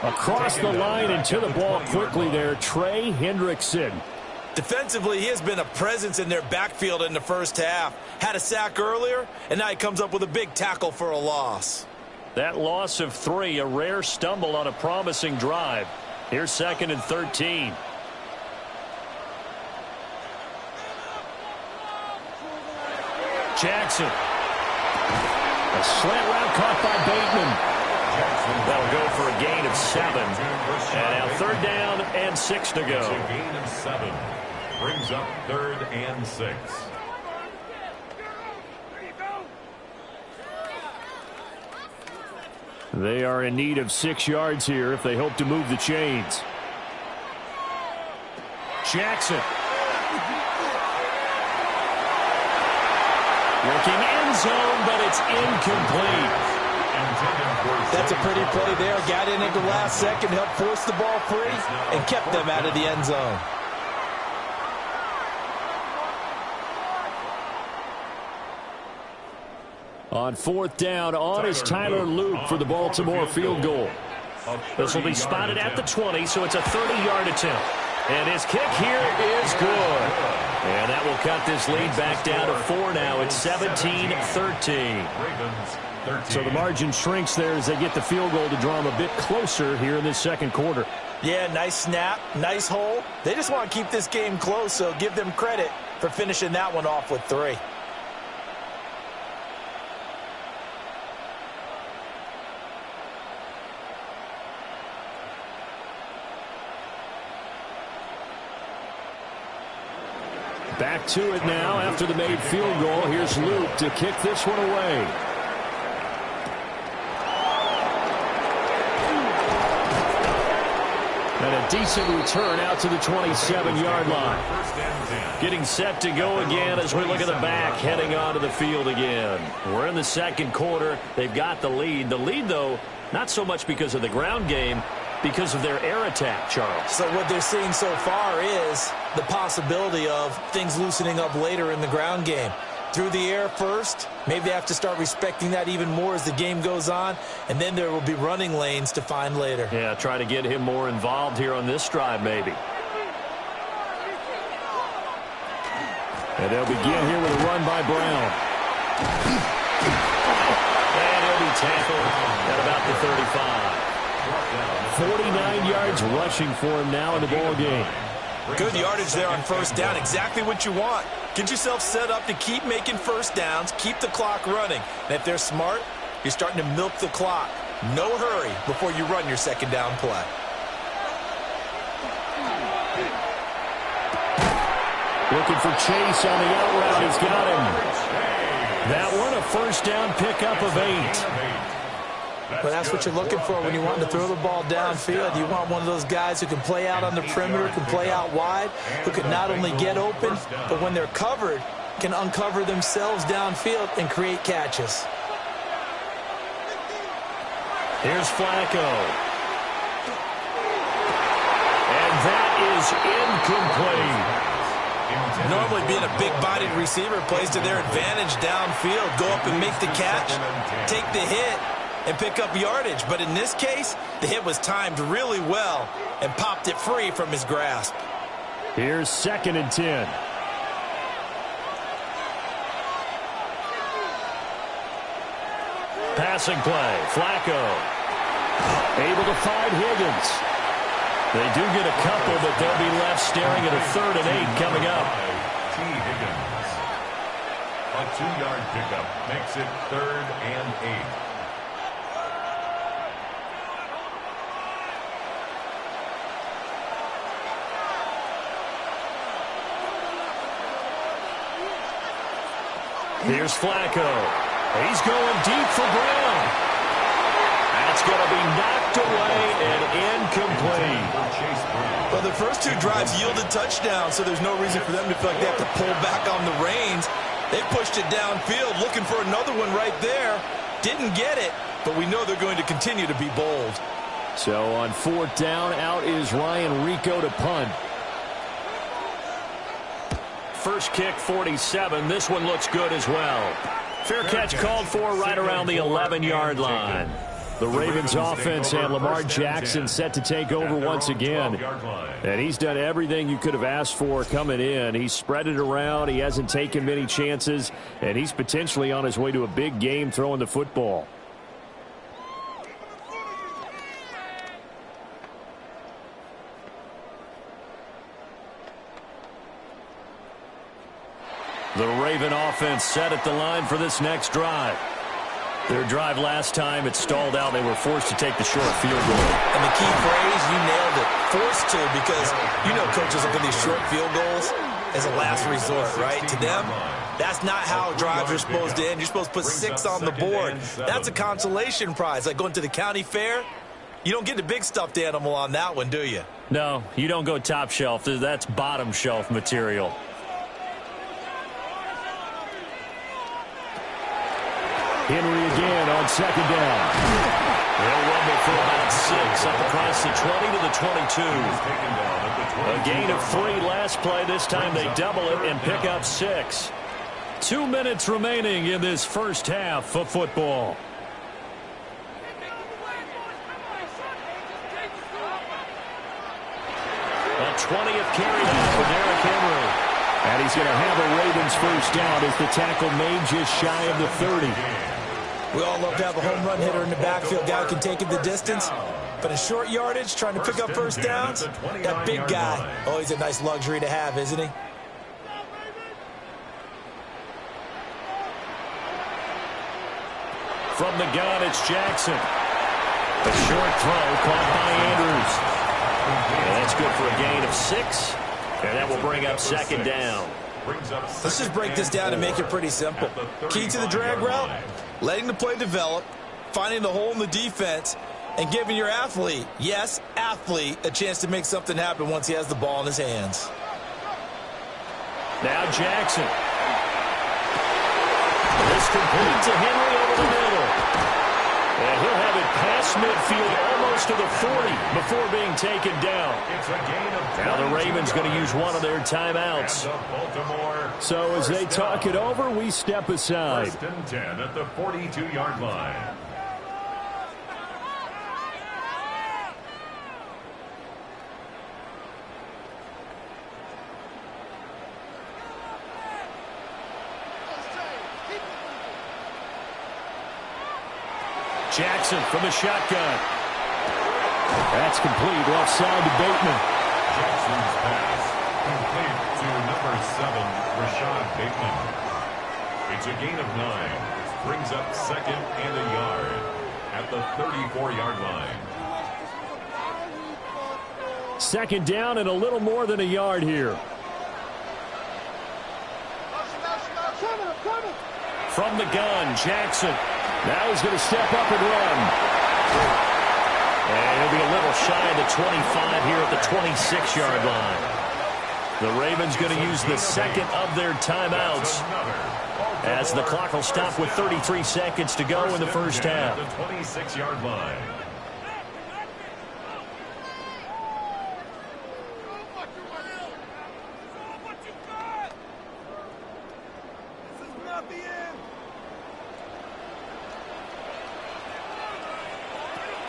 Across the line and to the ball quickly there, Trey Hendrickson. Defensively, he has been a presence in their backfield in the first half. Had a sack earlier, and now he comes up with a big tackle for a loss. That loss of 3, a rare stumble on a promising drive. Here's second and 13. Jackson. A slant route caught by Bateman. That'll go for a gain of 7. And now third down and 6 to go. It's a gain of 7. Brings up third and 6. They are in need of 6 yards here if they hope to move the chains. Jackson. Looking end zone, but it's incomplete. That's a pretty play there. Got in at the last second, helped force the ball free, and kept them out of the end zone. On fourth down, on is Tyler Luke for the Baltimore field goal. This will be spotted at the 20, so it's a 30-yard attempt. And his kick here is good. And that will cut this lead back down to 4 now. It's 17-13. So the margin shrinks there as they get the field goal to draw them a bit closer here in this second quarter. Yeah, nice snap, nice hole. They just want to keep this game close, so give them credit for finishing that one off with 3. Back to it now after the made field goal. Here's Luke to kick this one away. And a decent return out to the 27-yard line. Getting set to go again as we look at the back, heading onto the field again. We're in the second quarter. They've got the lead. The lead, though, not so much because of the ground game, because of their air attack, Charles. So what they're seeing so far is the possibility of things loosening up later in the ground game. Through the air first, maybe they have to start respecting that even more as the game goes on, and then there will be running lanes to find later. Yeah, try to get him more involved here on this drive, maybe. And they'll begin here with a run by Brown. And he'll be tackled at about the 35. 49 yards rushing for him now in the ball game. Good yardage there on first down. Exactly what you want. Get yourself set up to keep making first downs, keep the clock running. And if they're smart, you're starting to milk the clock. No hurry before you run your second down play. Looking for Chase on the out route. He's got him. That one, a first down pickup of 8. But that's what you're looking for when you want to throw the ball downfield. You want one of those guys who can play out on the perimeter, can play out wide, who can not only get open, but when they're covered, can uncover themselves downfield and create catches. Here's Flacco. And that is incomplete. Normally being a big-bodied receiver plays to their advantage downfield. Go up and make the catch, take the hit, and pick up yardage. But in this case, the hit was timed really well and popped it free from his grasp. Here's 2nd and 10. Passing play, Flacco. Able to find Higgins. They do get a couple, but they'll be left staring at a 3rd and 8 coming up. T. Higgins. A 2-yard pickup makes it 3rd and 8. Here's Flacco. He's going deep for Brown. That's going to be knocked away and incomplete. Well, the first 2 drives yielded touchdowns, so there's no reason for them to feel like they have to pull back on the reins. They pushed it downfield, looking for another one right there. Didn't get it, but we know they're going to continue to be bold. So on 4th down, out is Ryan Rico to punt. First kick, 47. This one looks good as well. Fair catch called for right around the 11-yard line. The Ravens offense and Lamar Jackson set to take over once again. And he's done everything you could have asked for coming in. He's spread it around. He hasn't taken many chances. And he's potentially on his way to a big game throwing the football. The Raven offense set at the line for this next drive. Their drive last time, it stalled out. They were forced to take the short field goal. And the key phrase, you nailed it, forced to, because you know coaches look at these short field goals as a last resort, right? To them, that's not how drives are supposed to end. You're supposed to put 6 on the board. That's a consolation prize, like going to the county fair. You don't get the big stuffed animal on that one, do you? No, you don't go top shelf. That's bottom shelf material. Henry again on 2nd down. They'll rumble for about 6 up across the 20 to the 22. A gain of 3 last play. This time they double it and pick up 6. 2 minutes remaining in this first half of football. A 20th carry down for Derrick Henry. And he's going to have a Ravens first down as the tackle made just shy of the 30. We all love to have a home run hitter in the backfield. Guy who can take it the distance. But in short yardage, trying to pick up first downs, that big guy, oh, he's a nice luxury to have, isn't he? From the gun, it's Jackson. A short throw caught by Andrews. And that's good for a gain of 6. And that will bring up 2nd down. Let's just break this down and make it pretty simple. Key to the drag route, letting the play develop, finding the hole in the defense, and giving your athlete, yes, athlete, a chance to make something happen once he has the ball in his hands. Now Jackson. This complete to Henry over the middle. And he'll have it past midfield almost to the 40 before being taken down. Now the Ravens going to use one of their timeouts. So as they talk it over, we step aside. 1st and 10 at the 42-yard line. Jackson from the shotgun. That's complete. Left side to Bateman. Jackson's pass complete to number 7, Rashad Bateman. It's a gain of 9, which brings up 2nd and a yard at the 34-yard line. 2nd down and a little more than a yard here. From the gun, Jackson. Now he's going to step up and run. And he'll be a little shy of the 25 here at the 26-yard line. The Ravens going to use the 2nd of their timeouts as the clock will stop with 33 seconds to go in the first half. The 26-yard line.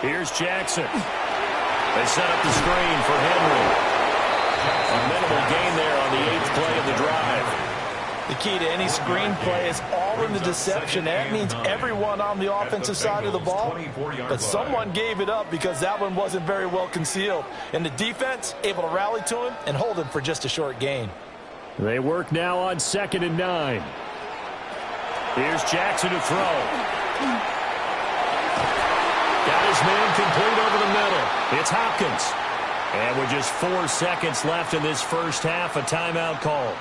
Here's Jackson. They set up the screen for Henry. A minimal gain there on the 8th play of the drive. The key to any screen play is all in the deception. That means everyone on the offensive side of the ball. But someone gave it up because that one wasn't very well concealed. And the defense able to rally to him and hold him for just a short gain. They work now on 2nd and 9. Here's Jackson to throw. Got his man complete over the middle. It's Hopkins. And with just 4 seconds left in this first half, a timeout call.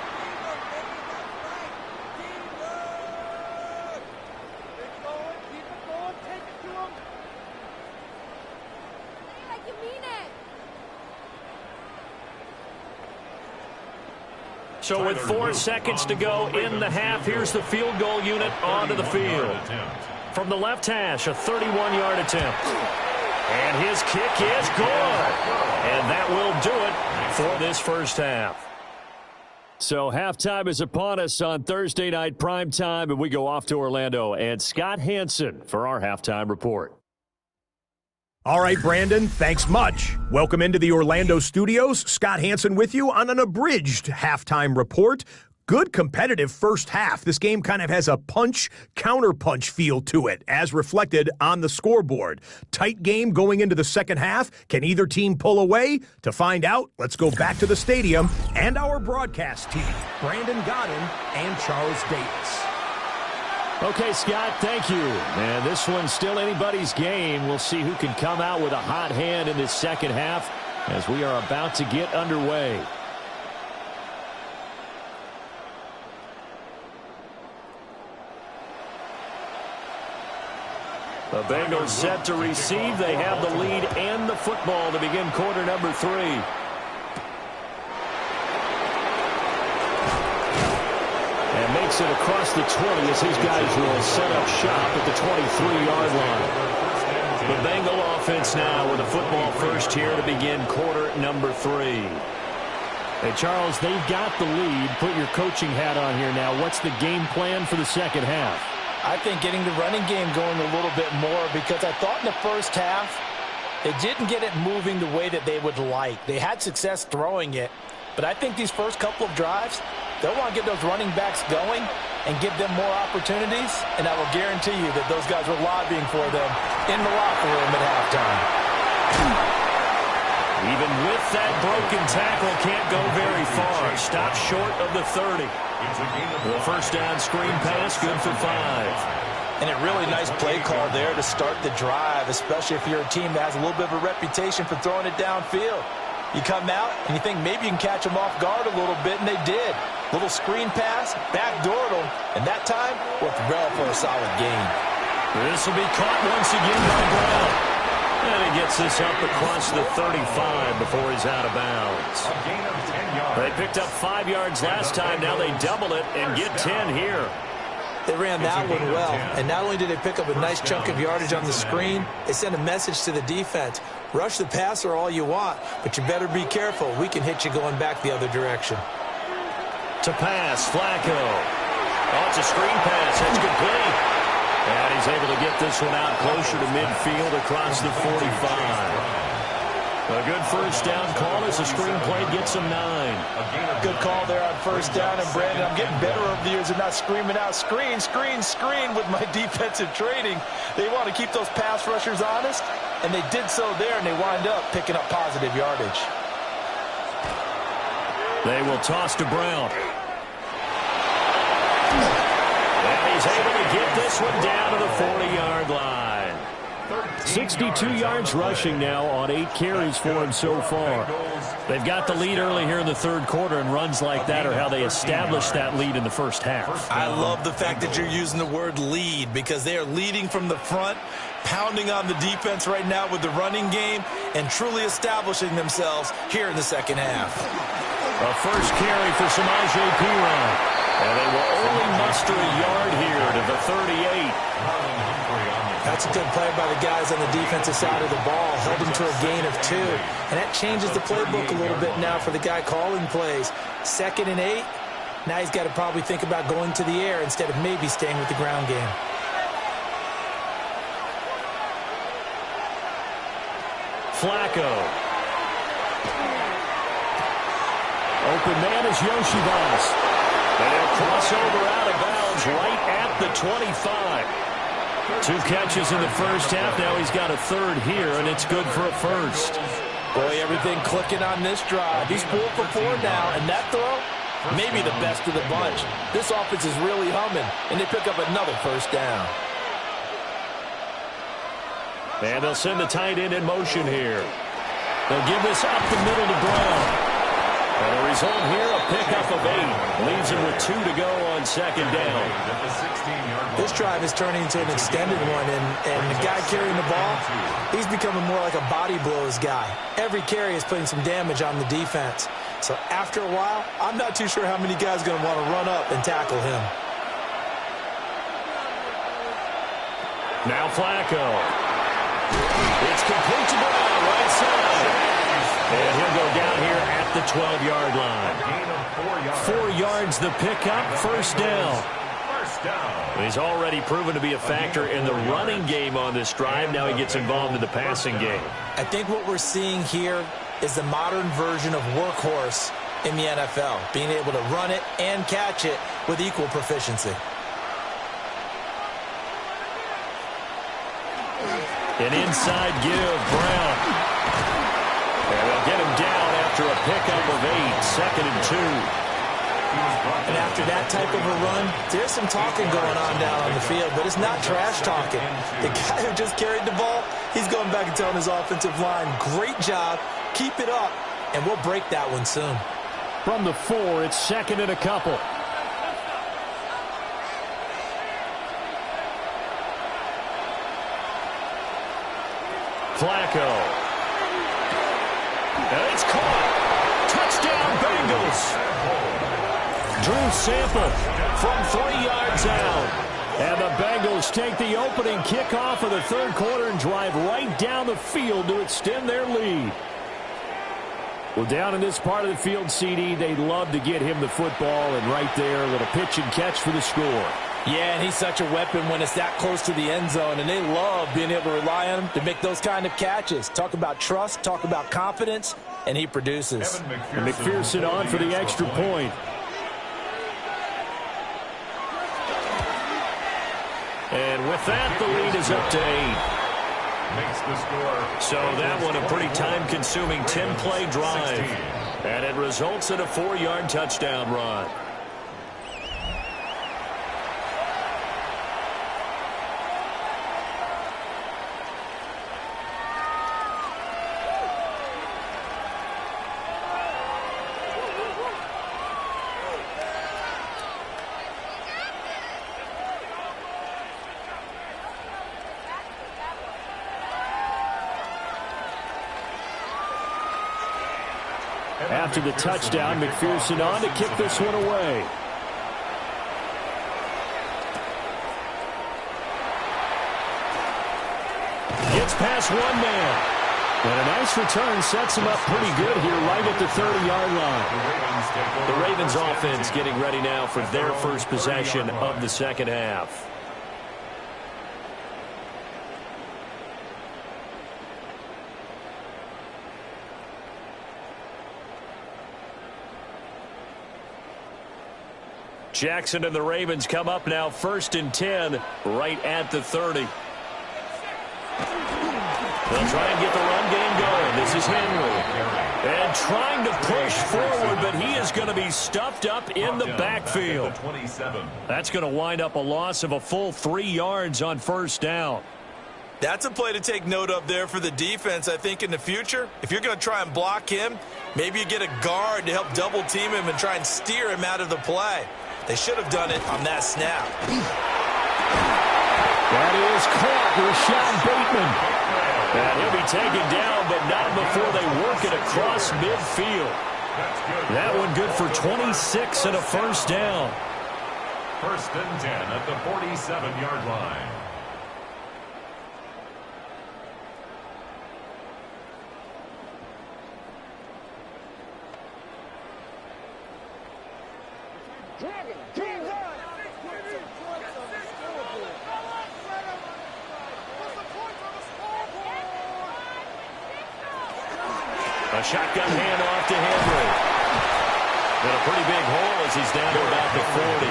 So with 4 seconds to go in the half, here's the field goal unit onto the field. From the left hash, a 31-yard attempt. And his kick is good. And that will do it for this first half. So halftime is upon us on Thursday night primetime, and we go off to Orlando. And Scott Hansen for our halftime report. All right, Brandon, thanks much. Welcome into the Orlando studios. Scott Hansen with you on an abridged halftime report. Good competitive first half. This game kind of has a punch-counterpunch feel to it, as reflected on the scoreboard. Tight game going into the second half. Can either team pull away? To find out, let's go back to the stadium and our broadcast team, Brandon Godden and Charles Davis. Okay, Scott, thank you. And this one's still anybody's game. We'll see who can come out with a hot hand in this second half as we are about to get underway. The Bengals set to receive. They have the lead and the football to begin quarter number 3. And makes it across the 20 as his guys will set up shop at the 23-yard line. The Bengal offense now with a football first here to begin quarter number 3. Hey, Charles, they've got the lead. Put your coaching hat on here now. What's the game plan for the second half? I think getting the running game going a little bit more, because I thought in the first half they didn't get it moving the way that they would like. They had success throwing it, but I think these first couple of drives, they'll want to get those running backs going and give them more opportunities, and I will guarantee you that those guys were lobbying for them in the locker room at halftime. Even with that broken tackle, can't go very far. Stop short of the 30. The first down screen pass, good for 5. And a really nice play call there to start the drive, especially if you're a team that has a little bit of a reputation for throwing it downfield. You come out and you think maybe you can catch them off guard a little bit, and they did. Little screen pass, backdoored them, and that time worked well for a solid gain. This will be caught once again by Brown. And he gets this up across the 35 before he's out of bounds. They picked up 5 yards last time. Now they double it and get 10 here. They ran that one well, and not only did they pick up a nice chunk of yardage on the screen, they sent a message to the defense. Rush the passer all you want, but you better be careful. We can hit you going back the other direction. To pass, Flacco. Oh, it's a screen pass. That's complete. And he's able to get this one out closer to midfield across the 45. A good first down call as the screenplay gets him 9. Good call there on first down. And, Brandon, I'm getting better over the years of not screaming out, screen, screen, screen with my defensive training. They want to keep those pass rushers honest, and they did so there, and they wind up picking up positive yardage. They will toss to Brown. And he's able to get this one down to the 40-yard line. 62 yards rushing now on 8 carries for him so far. They've got the lead early here in the third quarter, and runs like that are how they established that lead in the first half. I love the fact that you're using the word lead, because they are leading from the front, pounding on the defense right now with the running game, and truly establishing themselves here in the second half. A first carry for Samaje Perine. And they will only muster a yard here to the 38. That's a good play by the guys on the defensive side of the ball. Held them to a gain of 2. And that changes the playbook a little bit now for the guy calling plays. 2nd and 8. Now he's got to probably think about going to the air instead of maybe staying with the ground game. Flacco. Open man is Yoshibas. And he'll cross over out of bounds right at the 25. 2 catches in the first half. Now he's got a third here, and it's good for a first. Boy, everything clicking on this drive. He's 4 for 4 now, and that throw, maybe the best of the bunch. This offense is really humming, and they pick up another first down. And they'll send the tight end in motion here. They'll give this up the middle to Brown. And the result here, a pickup of 8. Leaves him with 2 to go on second down. This drive is turning into an extended one, and the guy carrying the ball, he's becoming more like a body blows guy. Every carry is putting some damage on the defense. So after a while, I'm not too sure how many guys are going to want to run up and tackle him. Now Flacco. It's complete to Brown, right side. And he'll go down here at the 12-yard line. 4 yards the pickup, first down. He's already proven to be a factor in the running game on this drive. Now he gets involved in the passing game. I think what we're seeing here is the modern version of workhorse in the NFL, being able to run it and catch it with equal proficiency. An inside give, Brown. And they'll get him down after a pickup of 8, second and 2. And after that type of a run, there's some talking going on down on the field, but it's not trash talking. The guy who just carried the ball, he's going back and telling his offensive line, great job, keep it up, and we'll break that one soon. From the 4, it's second and a couple. Flacco. And it's caught. Touchdown, Bengals. Drew Sample from 3 yards out. And the Bengals take the opening kickoff of the third quarter and drive right down the field to extend their lead. Well, down in this part of the field, CD, they'd love to get him the football, and right there, a little pitch and catch for the score. Yeah, and he's such a weapon when it's that close to the end zone, and they love being able to rely on him to make those kind of catches. Talk about trust, talk about confidence, and he produces. And McPherson on for the extra point. And with that, the lead is up to 8. Makes the score. So that one a pretty time-consuming 10-play drive. And it results in a 4-yard touchdown run. After the touchdown, McPherson on to kick this one away. Gets past one man. And a nice return sets him up pretty good here right at the 30-yard line. The Ravens offense getting ready now for their first possession of the second half. Jackson and the Ravens come up now first and 10 right at the 30. They'll try and get the run game going. This is Henry. And trying to push forward, but he is going to be stuffed up in the backfield. That's going to wind up a loss of a full 3 yards on first down. That's a play to take note of there for the defense, I think, in the future. If you're going to try and block him, maybe you get a guard to help double team him and try and steer him out of the play. They should have done it on that snap. That is caught, Rashad Bateman. And he'll be taken down, but not before they work it across midfield. That one good for 26 and a first down. First and 10 at the 47-yard line. A shotgun handoff to Henry. And a pretty big hole as he's down to about the 40.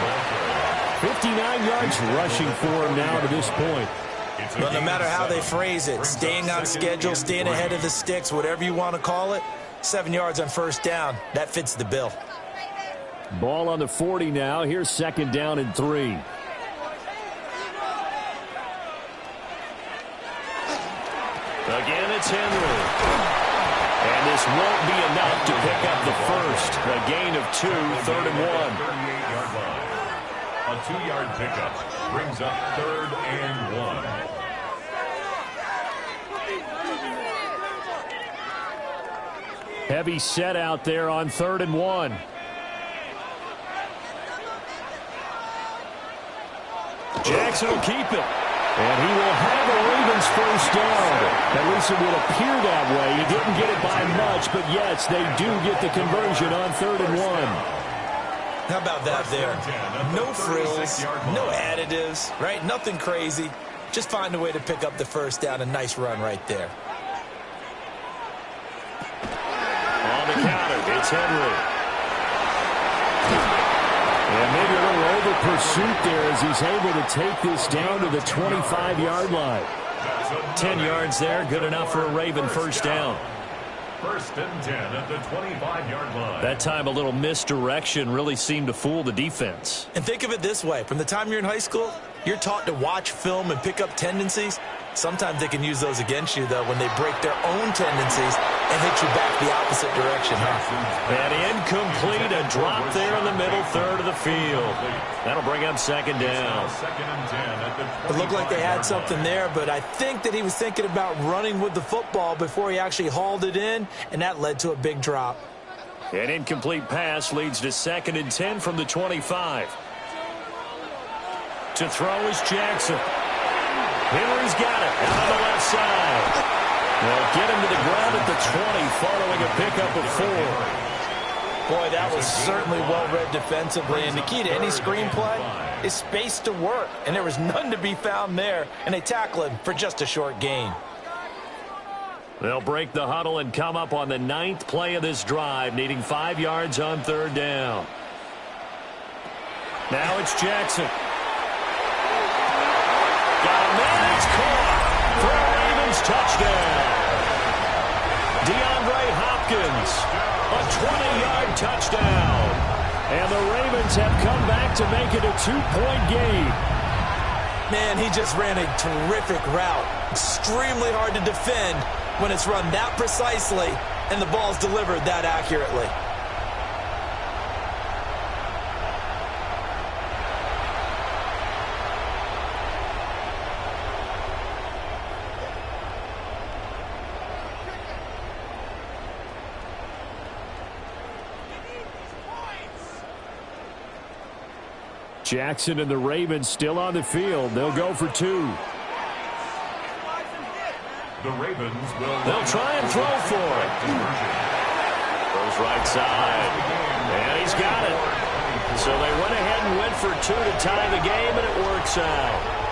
59 yards rushing for him now to this point. Well, no matter how they phrase it, staying on schedule, staying ahead of the sticks, whatever you want to call it, 7 yards on first down, that fits the bill. Ball on the 40 now. Here's second down and 3. Again, it's Henry. And this won't be enough to pick up the first. A gain of 2, 3rd and 1. 38-yard line. A 2-yard pickup brings up 3rd and 1. Heavy set out there on 3rd and 1. Jackson will keep it. And he will have the Ravens first down. At least it would appear that way. He didn't get it by much, but yes, they do get the conversion on 3rd and 1. How about that there? No frills, no additives, right? Nothing crazy. Just find a way to pick up the first down. A nice run right there. On the counter, it's Henry. And maybe a little over pursuit there as he's able to take this down to the 25-yard line. 10 yards there, good enough for a Raven first down. 1st and 10 at the 25-yard line. That time a little misdirection really seemed to fool the defense. And think of it this way. From the time you're in high school, you're taught to watch film and pick up tendencies. Sometimes they can use those against you, though, when they break their own tendencies and hit you back the opposite direction, huh? And incomplete, a drop there in the middle third of the field. That'll bring up second down. 2nd and 10 at the It looked like they had something there, but I think that he was thinking about running with the football before he actually hauled it in, and that led to a big drop. An incomplete pass leads to 2nd and 10 from the 25. To throw is Jackson. Henry's got it out on the left side. They'll get him to the ground at the 20 following a pickup of 4. Boy, that was certainly well-read defensively, and the key to any screenplay is space to work, and there was none to be found there, and they tackle him for just a short gain. They'll break the huddle and come up on the 9th play of this drive, needing 5 yards on 3rd down. Now it's Jackson. It's caught for a Ravens touchdown. DeAndre Hopkins, a 20-yard touchdown. And the Ravens have come back to make it a 2-point game. Man, he just ran a terrific route. Extremely hard to defend when it's run that precisely and the ball's delivered that accurately. Jackson and the Ravens still on the field. They'll go for 2. The Ravens will. They'll try and throw for it. Goes right side. And he's got it. So they went ahead and went for 2 to tie the game, and it works out.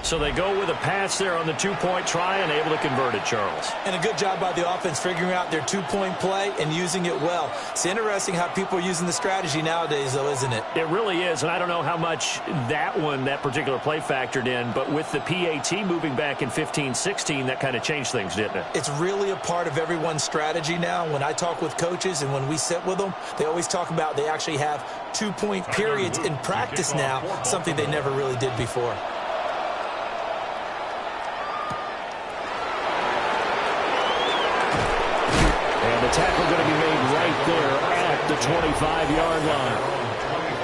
So they go with a pass there on the 2-point try and able to convert it, Charles. And a good job by the offense figuring out their 2-point play and using it well. It's interesting how people are using the strategy nowadays, though, isn't it? It really is, and I don't know how much that particular play factored in, but with the PAT moving back in 15-16, that kind of changed things, didn't it? It's really a part of everyone's strategy now. When I talk with coaches and when we sit with them, they always talk about they actually have 2-point periods in practice now, something they never really did before. Tackle going to be made right there 25-yard line.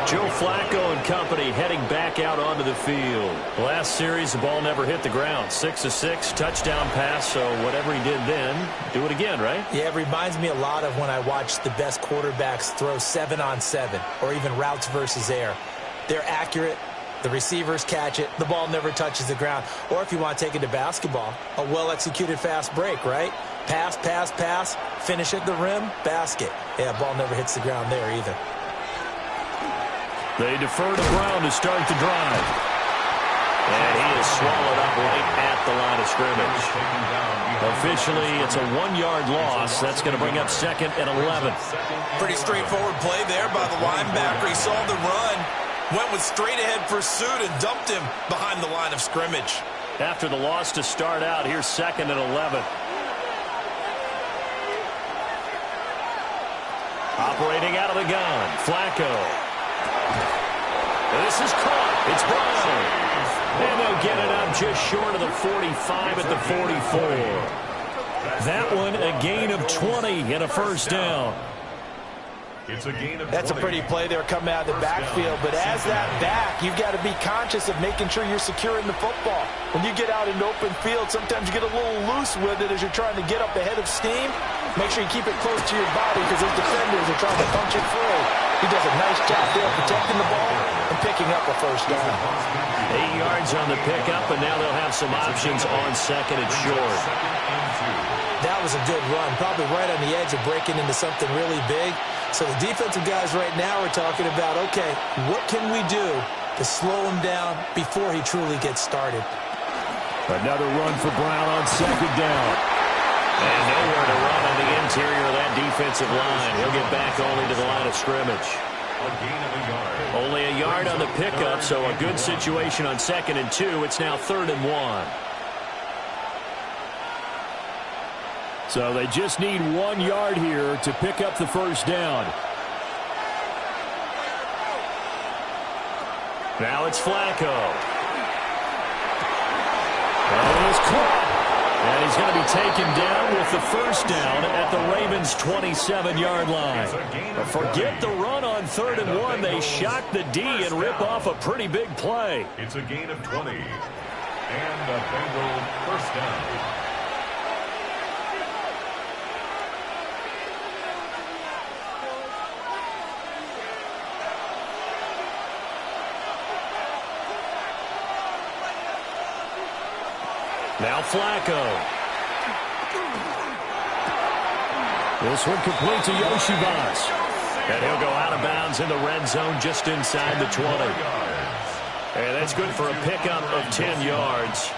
Joe Flacco and company heading back out onto the field. Last series, the ball never hit the ground. 6 of 6, touchdown pass, so whatever he did then, do it again, right? Yeah, it reminds me a lot of when I watch the best quarterbacks throw 7-on-7 or even routes versus air. They're accurate. The receivers catch it. The ball never touches the ground. Or if you want to take it to basketball, a well-executed fast break, right? Pass, pass, pass, finish at the rim, basket. Yeah, ball never hits the ground there either. They defer to Brown to start the drive. And he is swallowed up right at the line of scrimmage. Officially, it's a 1-yard loss. That's going to bring up 2nd and 11. Pretty straightforward play there by the linebacker. He saw the run, went with straight-ahead pursuit, and dumped him behind the line of scrimmage. After the loss to start out, here's 2nd and 11. Operating out of the gun, Flacco. This is caught. It's Brown. And they'll get it up just short of the 45 at the 44. That one, a gain of 20 and a first down. That's a pretty play there coming out of the backfield. But as that back, you've got to be conscious of making sure you're securing the football. When you get out in open field, sometimes you get a little loose with it as you're trying to get up ahead of steam. Make sure you keep it close to your body because those defenders are trying to punch it through. He does a nice job there protecting the ball and picking up a first down. 8 yards on the pickup, and now they'll have some options on 2nd and short. That was a good run, probably right on the edge of breaking into something really big. So the defensive guys right now are talking about, okay, what can we do to slow him down before he truly gets started? Another run for Brown on 2nd down. And nowhere to run on the interior of that defensive line. He'll get back only to the line of scrimmage. Only a yard on the pickup, so a good situation on 2nd and 2. It's now 3rd and 1. So they just need 1 yard here to pick up the first down. Now it's Flacco. And it's caught. And he's going to be taken down with the first down at the Ravens' 27-yard line. But forget the run on 3rd and 1. They shock the D and rip off a pretty big play. It's a gain of 20. And a Bengal first down. Now Flacco. This one complete to Yoshibas. And he'll go out of bounds in the red zone just inside the 20. And that's good for a pickup of 10 yards.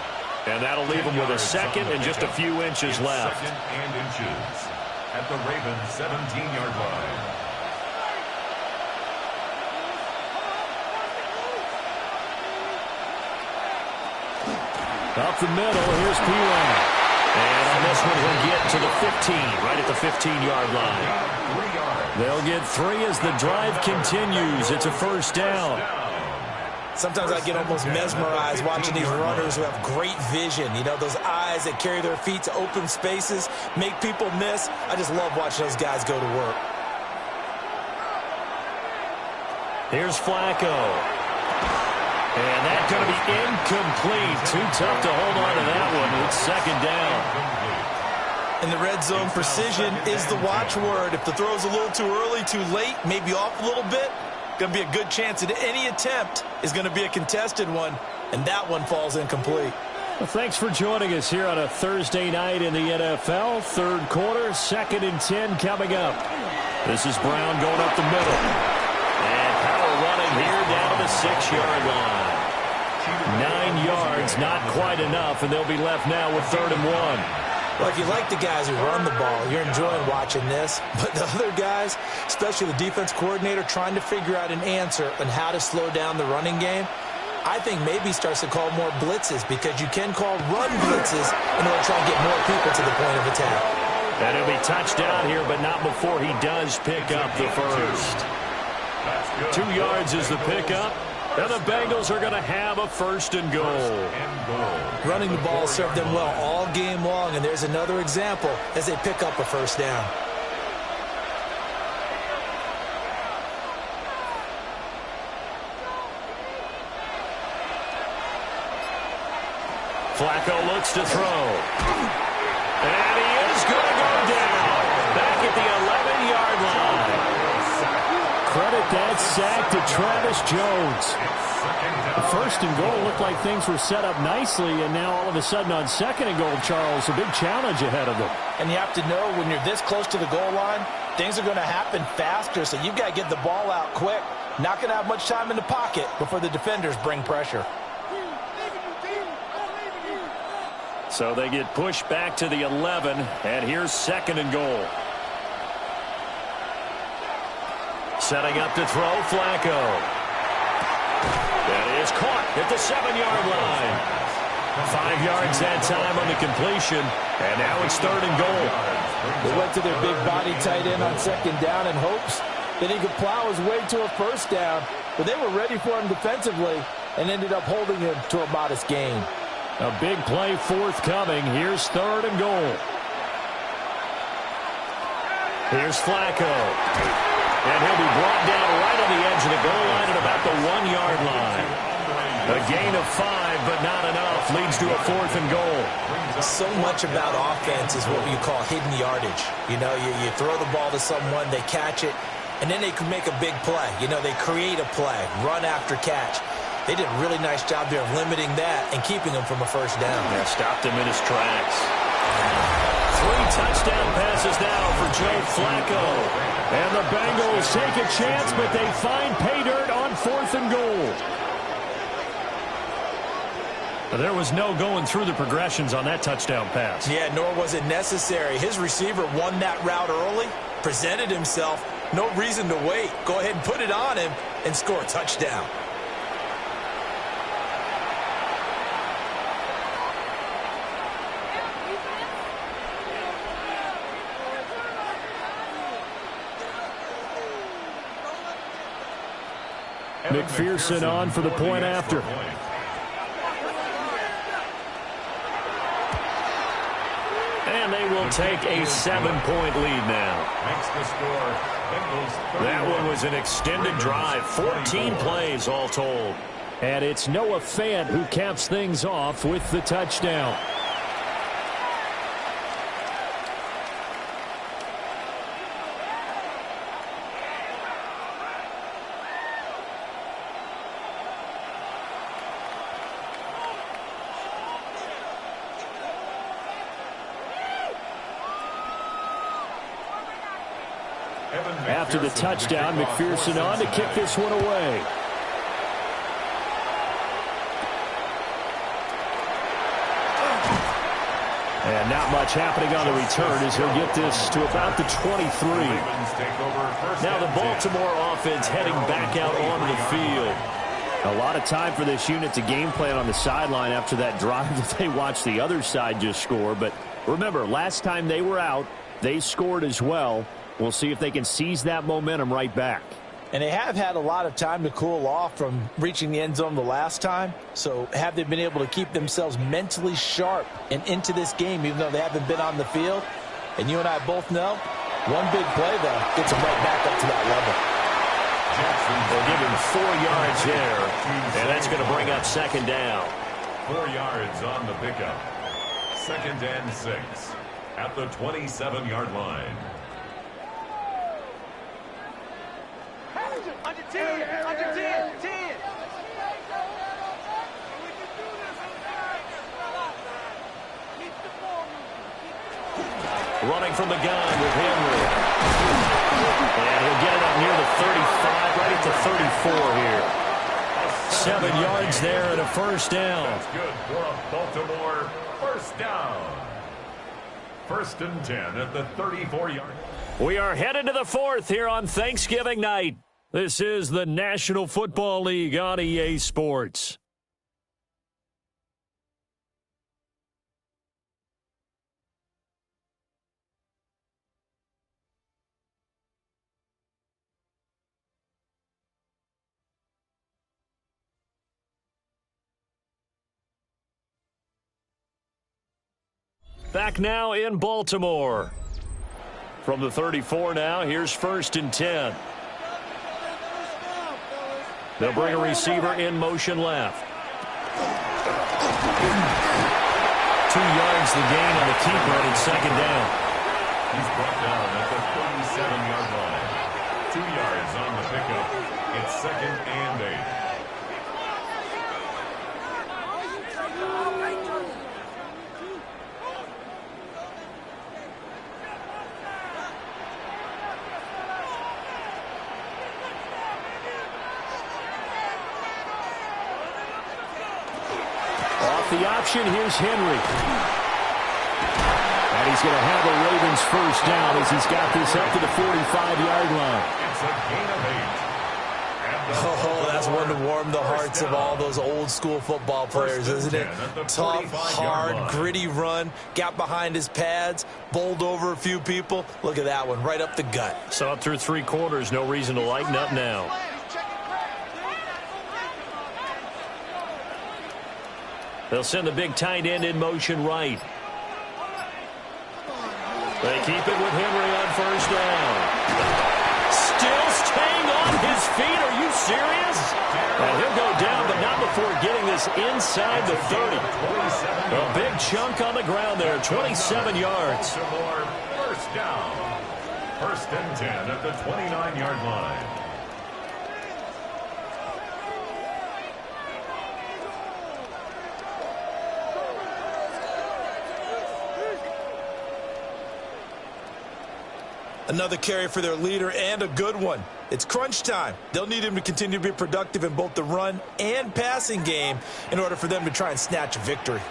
And that'll leave him with a 2nd and just a few inches left. 2nd and inches at the Ravens' 17-yard line. Up the middle, here's P1. And on this one, he'll get to the 15, right at the 15-yard line. They'll get 3 as the drive continues. It's a first down. Sometimes I get almost mesmerized watching these runners who have great vision. You know, those eyes that carry their feet to open spaces, make people miss. I just love watching those guys go to work. Here's Flacco. And that's going to be incomplete. Too tough to hold on to that one. It's 2nd down. In the red zone, precision is the watchword. If the throw's a little too early, too late, maybe off a little bit, going to be a good chance that any attempt is going to be a contested one, and that one falls incomplete. Well, thanks for joining us here on a Thursday night in the NFL. 3rd quarter, 2nd and 10 coming up. This is Brown going up the middle. And power running here down to the 6-yard line. 9 yards, not quite enough, and they'll be left now with 3rd and 1. Well, if you like the guys who run the ball, you're enjoying watching this. But the other guys, especially the defense coordinator, trying to figure out an answer on how to slow down the running game, I think maybe starts to call more blitzes because you can call run blitzes in order to try and get more people to the point of attack. And he'll be touchdown here, but not before he does pick up the first. 2 yards is the pickup. And the Bengals are going to have a 1st and goal. Running the ball served them well all game long, and there's another example as they pick up a first down. Flacco looks to throw. And he is going to go down. Back at the 11-yard line. Credit that sack to Travis Jones. The first and goal looked like things were set up nicely, and now all of a sudden on second and goal, Charles, a big challenge ahead of them. And you have to know when you're this close to the goal line, things are going to happen faster, so you've got to get the ball out quick. Not going to have much time in the pocket before the defenders bring pressure. So they get pushed back to the 11, and here's second and goal. Setting up to throw, Flacco. That is caught at the 7-yard line. 5 yards that time on the completion, and now it's third and goal. They went to their big body tight end on second down in hopes that he could plow his way to a first down, but they were ready for him defensively and ended up holding him to a modest gain. A big play forthcoming. Here's third and goal. Here's Flacco. And he'll be brought down right on the edge of the goal line at about the 1-yard line. A gain of 5, but not enough. Leads to a fourth and goal. So much about offense is what you call hidden yardage. You know, you throw the ball to someone, they catch it, and then they can make a big play. You know, they create a play, run after catch. They did a really nice job there of limiting that and keeping him from a first down. Yeah, stopped him in his tracks. 3 touchdown passes now for Joe Flacco. And the Bengals take a chance, but they find pay dirt on fourth and goal. There was no going through the progressions on that touchdown pass. Yeah, nor was it necessary. His receiver won that route early, presented himself. No reason to wait. Go ahead and put it on him and score a touchdown. McPherson on for the point after. And they will take a 7-point lead now. Makes the score. Bengals 31. That one was an extended drive. 14 plays all told. And it's Noah Fant who caps things off with the touchdown. After the touchdown, McPherson on to kick this one away. And not much happening on the return as he'll get this to about the 23. Now the Baltimore offense heading back out onto the field. A lot of time for this unit to game plan on the sideline after that drive that they watched the other side just score. But remember, last time they were out, they scored as well. We'll see if they can seize that momentum right back. And they have had a lot of time to cool off from reaching the end zone the last time. So have they been able to keep themselves mentally sharp and into this game, even though they haven't been on the field? And you and I both know, one big play, though, gets them right back up to that level. They'll give him 4 yards there, and that's going to bring up second down. 4 yards on the pickup. 2nd and 6 at the 27-yard line. Under 10, under 10, 10. Running from the gun with Henry. And he'll get it up near the 35, right at the 34 here. 7 yards there and a first down. That's good for a Baltimore first down. 1st and 10 at the 34-yard. We are headed to the 4th here on Thanksgiving night. This is the National Football League on EA Sports. Back now in Baltimore. From the 34 now, here's 1st and 10. They'll bring a receiver in motion left. 2 yards the gain on the keeper on second down. He's brought down at the 37-yard line. 2 yards on the pickup. It's second and 8. The option, here's Henry. And he's going to have a Ravens first down as he's got this up to the 45-yard line. It's a gain of 8. Oh, that's one to warm the hearts of all those old-school football players, isn't it? Tough, hard, gritty run, got behind his pads, bowled over a few people. Look at that one, right up the gut. Saw it through 3 quarters, no reason to lighten up now. They'll send the big tight end in motion right. They keep it with Henry on first down. Still staying on his feet. Are you serious? And he'll go down, but not before getting this inside the 30. A big chunk on the ground there, 27 yards. First down. First and 10 at the 29-yard line. Another carry for their leader and a good one. It's crunch time. They'll need him to continue to be productive in both the run and passing game in order for them to try and snatch a victory.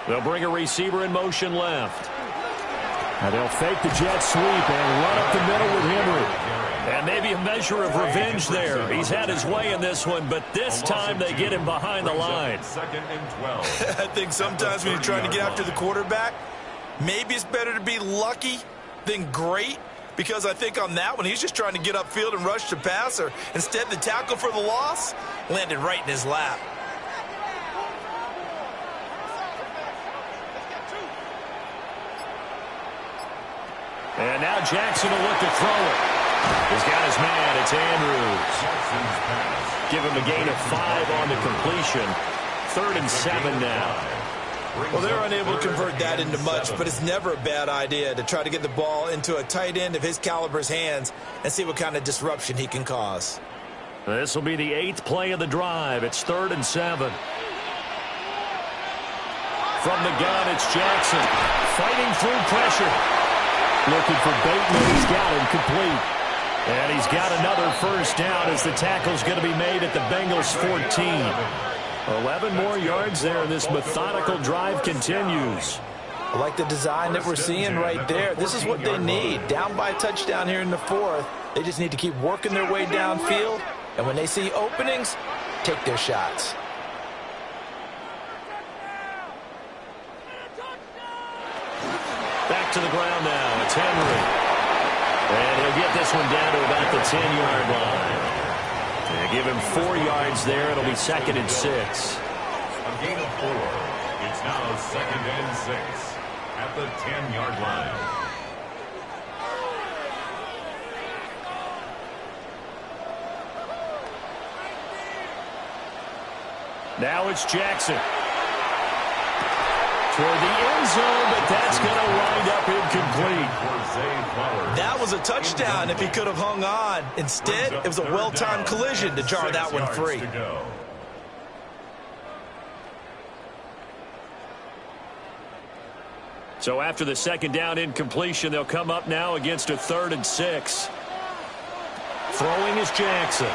They'll bring a receiver in motion left. And they'll fake the jet sweep and run up the middle with Henry. And maybe a measure of revenge there. He's had his way in this one, but this time they get him behind the line. Second and 12. I think sometimes when you're trying to get after the quarterback, maybe it's better to be lucky than great, because I think on that one he's just trying to get upfield and rush the passer. Instead, the tackle for the loss landed right in his lap. And now Jackson will look to throw it. He's got his man. It's Andrews. Give him a gain of 5 on the completion. 3rd and 7 now. Well, they're unable to convert that into much, but it's never a bad idea to try to get the ball into a tight end of his caliber's hands and see what kind of disruption he can cause. This will be the 8th play of the drive. It's 3rd and 7. From the gun, it's Jackson. Fighting through pressure. Looking for Bateman. He's got him complete. And he's got another first down as the tackle's going to be made at the Bengals 14. 11 more yards there, and this methodical drive continues. I like the design that we're seeing right there. This is what they need. Down by a touchdown here in the 4th. They just need to keep working their way downfield, and when they see openings, take their shots. Back to the ground now. It's Henry. And he'll get this one down to about the 10-yard line. They give him 4 yards there. It'll be 2nd and 6. A gain of 4. It's now 2nd and 6 at the 10-yard line. Now it's Jackson. Toward the end zone, but that's going to wind up incomplete. That was a touchdown if he could have hung on. Instead, it was a well-timed collision to jar that one free. So after the 2nd down incompletion, they'll come up now against a 3rd and 6. Throwing is Jackson.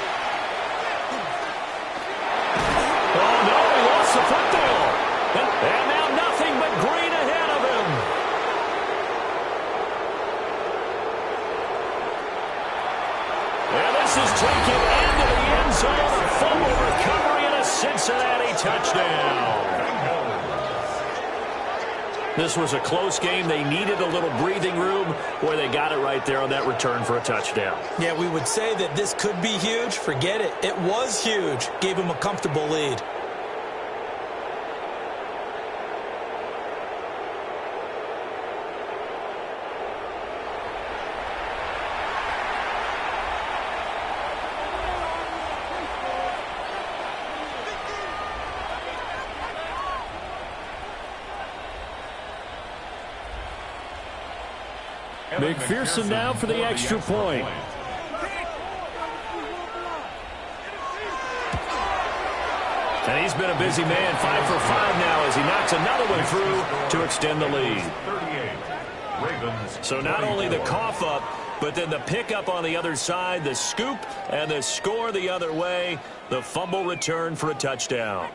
Oh, no, he lost the football. And now nothing but green ahead of him. And this is taken into the end zone. A fumble recovery and a Cincinnati touchdown. This was a close game. They needed a little breathing room. Boy, they got it right there on that return for a touchdown. Yeah, we would say that this could be huge. Forget it. It was huge. Gave him a comfortable lead. McPherson now for the extra point. And he's been a busy man, 5 for 5 now as he knocks another one through to extend the lead. So not only the cough up, but then the pickup on the other side, the scoop, and the score the other way. The fumble return for a touchdown.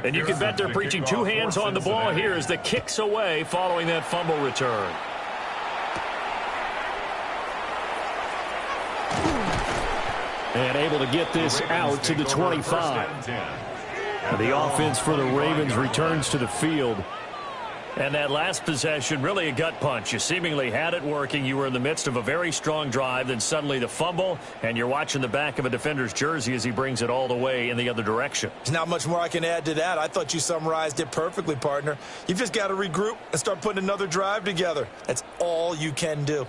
And you can bet they're preaching two hands on the ball here as the kick's away following that fumble return. And able to get this out to the 25. The offense for the Ravens returns to the field. And that last possession, really a gut punch. You seemingly had it working. You were in the midst of a very strong drive. Then suddenly the fumble, and you're watching the back of a defender's jersey as he brings it all the way in the other direction. There's not much more I can add to that. I thought you summarized it perfectly, partner. You've just got to regroup and start putting another drive together. That's all you can do.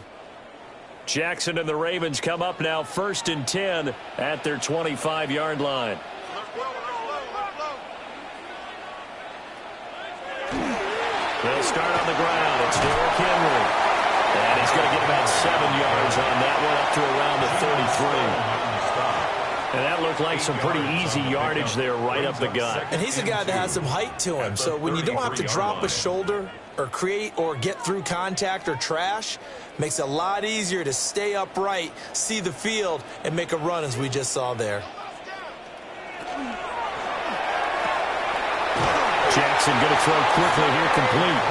Jackson and the Ravens come up now 1st and 10 at their 25-yard line. They'll start on the ground. It's Derrick Henry. And he's going to get about 7 yards on that one up to around the 33. And that looked like some pretty easy yardage there right up the gut. And he's a guy that has some height to him. So when you don't have to drop a shoulder or create or get through contact or trash, makes it a lot easier to stay upright, see the field, and make a run as we just saw there. Jackson going to throw quickly here, complete.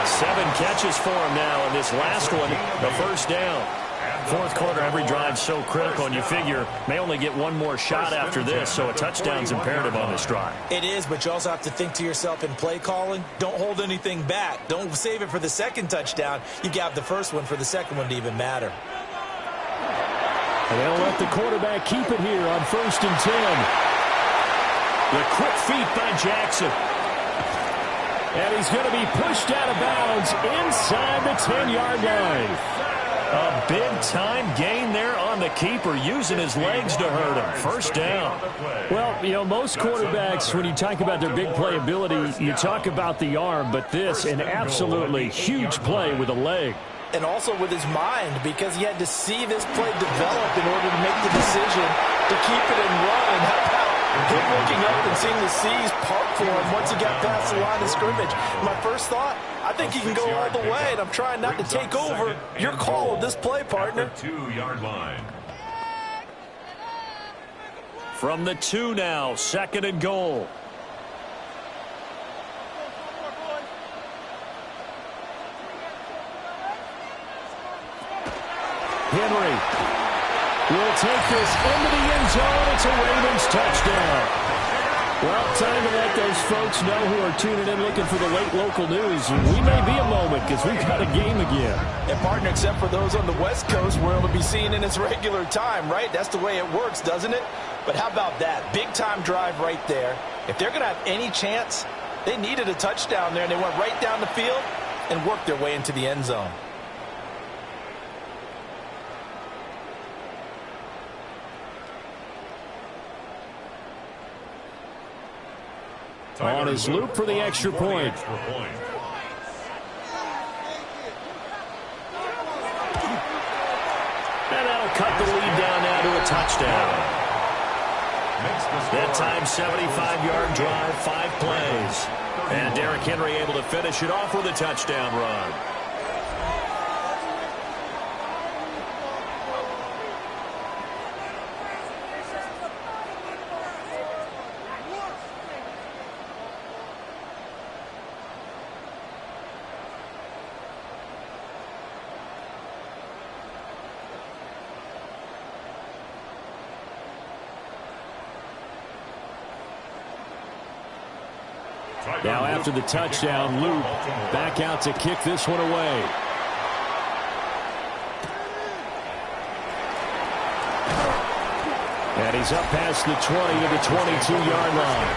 7 catches for him now, and this last one, the first down. Fourth quarter, every drive so critical, and you figure may only get one more shot after this, so a touchdown's imperative on this drive. It is, but you also have to think to yourself in play calling, don't hold anything back. Don't save it for the second touchdown. You got the first one for the second one to even matter. And they'll let the quarterback keep it here on 1st and 10. The quick feet by Jackson. And he's going to be pushed out of bounds inside the 10-yard line. A big-time gain there on the keeper, using his legs to hurt him. First down. Well, you know, most quarterbacks, when you talk about their big playability, you talk about the arm, but this, an absolutely huge play with a leg. And also with his mind, because he had to see this play develop in order to make the decision to keep it and run. And how about him looking up and seeing the seas part for him once he got past the line of scrimmage? My first thought, I think he can go all the way, and I'm trying not to take over. Your call with this play, partner. 2-yard line. From the 2 now, 2nd and goal. Henry will take this into the end zone. It's a Ravens touchdown. Well, time to let those folks know who are tuning in looking for the late local news. We may be a moment because we've got a game again. And, partner, except for those on the West Coast, where it'll be seen in its regular time, right? That's the way it works, doesn't it? But how about that? Big-time drive right there. If they're going to have any chance, they needed a touchdown there, and they went right down the field and worked their way into the end zone. On his loop for the extra point. And that'll cut the lead down now to a touchdown. That time, 75-yard drive, 5 plays. And Derrick Henry able to finish it off with a touchdown run. Now after the touchdown, Luke back out to kick this one away. And he's up past the 20 to the 22-yard line.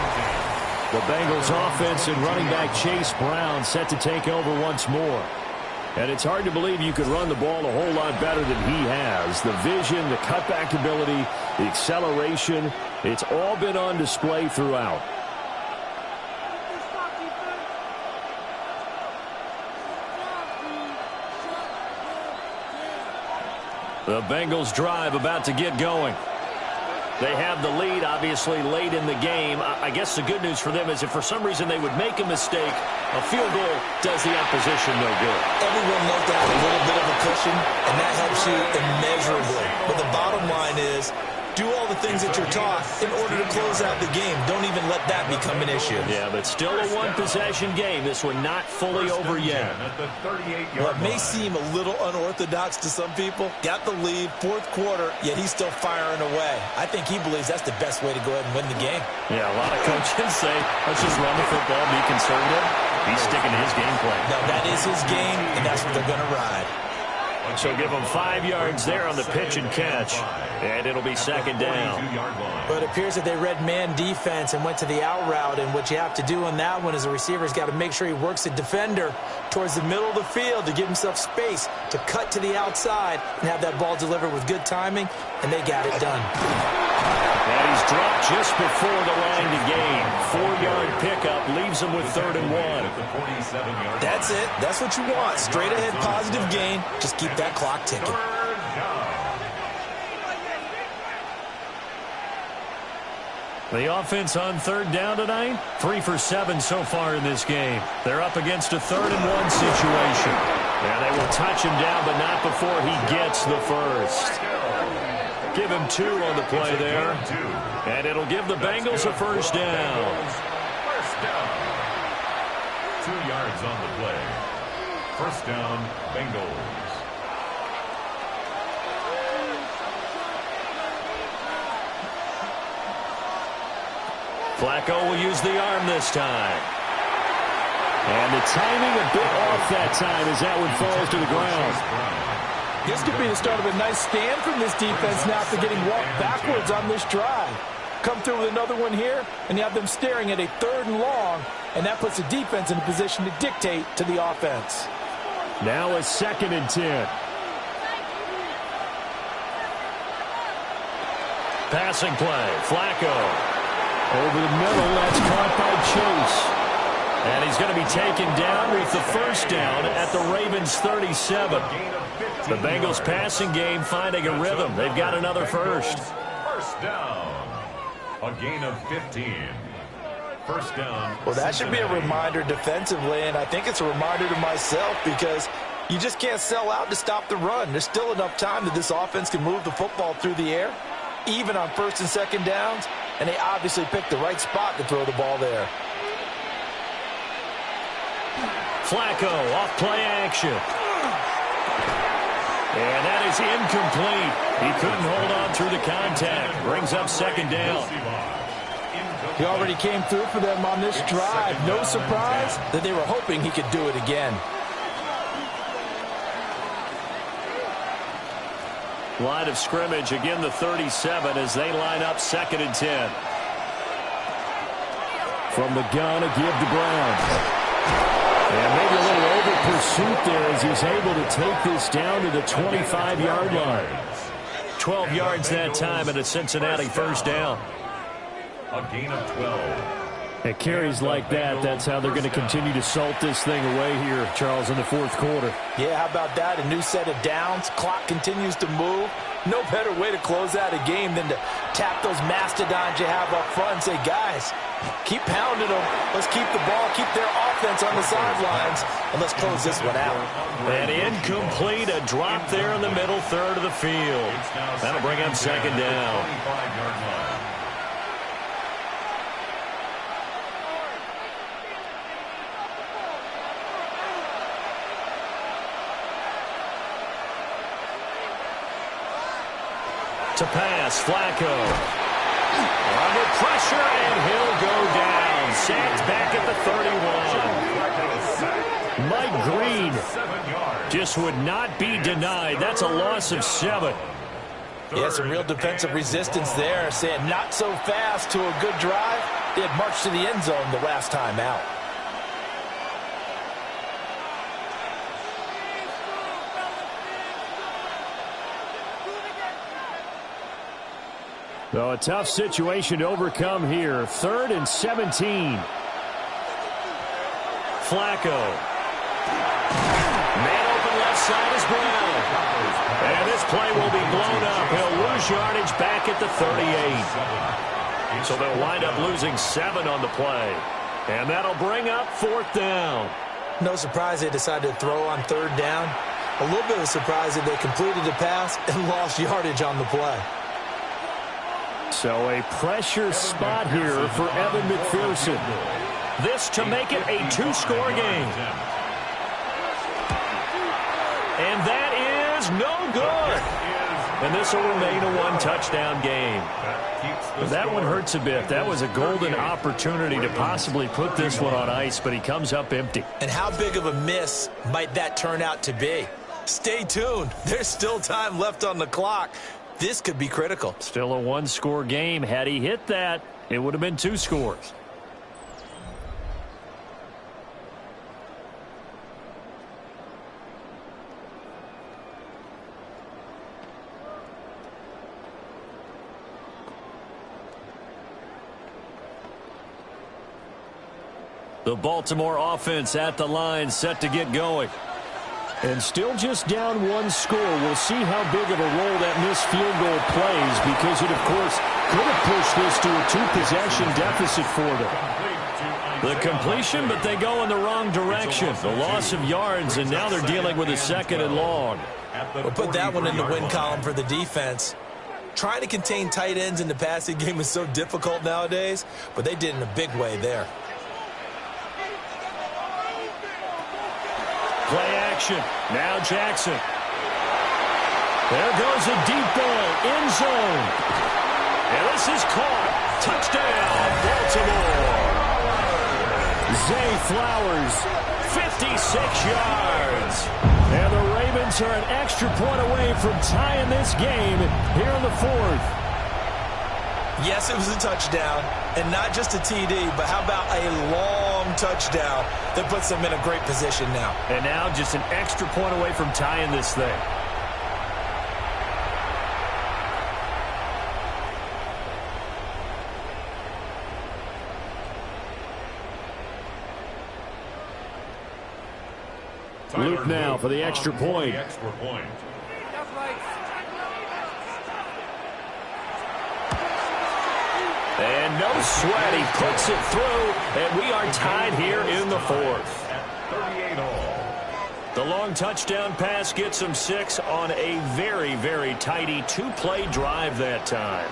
The Bengals offense and running back Chase Brown set to take over once more. And it's hard to believe you could run the ball a whole lot better than he has. The vision, the cutback ability, the acceleration, it's all been on display throughout. The Bengals drive about to get going. They have the lead, obviously, late in the game. I guess the good news for them is if for some reason they would make a mistake, a field goal does the opposition no good. Everyone knows to have a little bit of a cushion, and that helps you immeasurably. But the bottom line is, do all the things that you're taught in order to close out the game. Don't even let that become an issue. Yeah, but still a one-possession game. This one not fully over yet. Well, it may seem a little unorthodox to some people. Got the lead, fourth quarter, yet he's still firing away. I think he believes that's the best way to go ahead and win the game. Yeah, a lot of coaches say, let's just run the football, be conservative. He's sticking to his game plan. No, that is his game, and that's what they're going to ride. So give him 5 yards there on the pitch and catch, and it'll be second down. But it appears that they read man defense and went to the out route, and what you have to do on that one is the receiver's got to make sure he works the defender towards the middle of the field to give himself space to cut to the outside and have that ball delivered with good timing, and they got it done. And he's dropped just before the line to gain. 4-yard pickup leaves him with 3rd and 1. That's it. That's what you want. Straight ahead positive gain. Just keep that clock ticking. The offense on 3rd down tonight, 3 for 7 so far in this game. They're up against a 3rd and 1 situation. And they will touch him down, but not before he gets the first. Give him 2 on the play there. And it'll give the Bengals a first down. 2 yards on the play. First down, Bengals. Flacco will use the arm this time. And the timing a bit off that time as that one falls to the ground. This could be the start of a nice stand from this defense now after getting walked backwards on this drive. Come through with another one here, and you have them staring at a 3rd and long, and that puts the defense in a position to dictate to the offense. Now a 2nd and 10. Passing play, Flacco. Over the middle, that's caught by Chase. And he's going to be taken down with the first down at the Ravens' 37. The Bengals passing game finding a rhythm. They've got another first. First down. A gain of 15. First down. Well, that should be a reminder defensively, and I think it's a reminder to myself because you just can't sell out to stop the run. There's still enough time that this offense can move the football through the air, even on 1st and 2nd downs, and they obviously picked the right spot to throw the ball there. Flacco off play action. And that is incomplete. He couldn't hold on through the contact. Brings up 2nd down. He already came through for them on this drive. No surprise that they were hoping he could do it again. Line of scrimmage, again the 37 as they line up 2nd and 10. From the gun, a give to Brown. And maybe a little over-pursuit there as he's able to take this down to the 25-yard line. 12 yards that time and a Cincinnati first down. A gain of 12. At carries like that, that's how they're going to continue to salt this thing away here, Charles, in the 4th quarter. Yeah, how about that? A new set of downs. Clock continues to move. No better way to close out a game than to tap those mastodons you have up front and say, guys, keep pounding them. Let's keep the ball, keep their offense on the sidelines, and let's close this one out. And incomplete, a drop there in the middle third of the field. That'll bring up 2nd down. 25-yard line. To pass, Flacco. Under pressure, and he'll go down. Sacked back at the 31. Mike Green just would not be denied. That's a loss of 7. Yeah, some real defensive resistance there, saying not so fast to a good drive. They had marched to the end zone the last time out. So a tough situation to overcome here. 3rd and 17. Flacco. Man open left side is Brown. And this play will be blown up. He'll lose yardage back at the 38. So they'll wind up losing 7 on the play. And that'll bring up 4th down. No surprise they decided to throw on 3rd down. A little bit of a surprise that they completed the pass and lost yardage on the play. So a pressure spot here for Evan McPherson. This to make it a 2-score game. And that is no good. And this will remain a 1-touchdown game. That one hurts a bit. That was a golden opportunity to possibly put this one on ice, but he comes up empty. And how big of a miss might that turn out to be? Stay tuned. There's still time left on the clock. This could be critical. Still a 1-score game. Had he hit that, it would have been 2 scores. The Baltimore offense at the line, set to get going. And still just down 1 score. We'll see how big of a role that missed field goal plays, because it, of course, could have pushed this to a 2-possession deficit for them. The completion, but they go in the wrong direction. The loss of yards, and now they're dealing with a 2nd and long. We'll put that one in the win column for the defense. Trying to contain tight ends in the passing game is so difficult nowadays, but they did in a big way there. Play action. Now Jackson. There goes a deep ball. End zone. And this is caught. Touchdown, Baltimore. Zay Flowers, 56 yards. And the Ravens are an extra point away from tying this game here in the 4th. Yes, it was a touchdown, and not just a TD, but how about a long touchdown that puts them in a great position now. And now just an extra point away from tying this thing. Luke now for the extra point. And no sweat, he puts it through, and we are tied here in the 4th. 38 all. The long touchdown pass gets them 6 on a very, very tidy 2-play drive that time.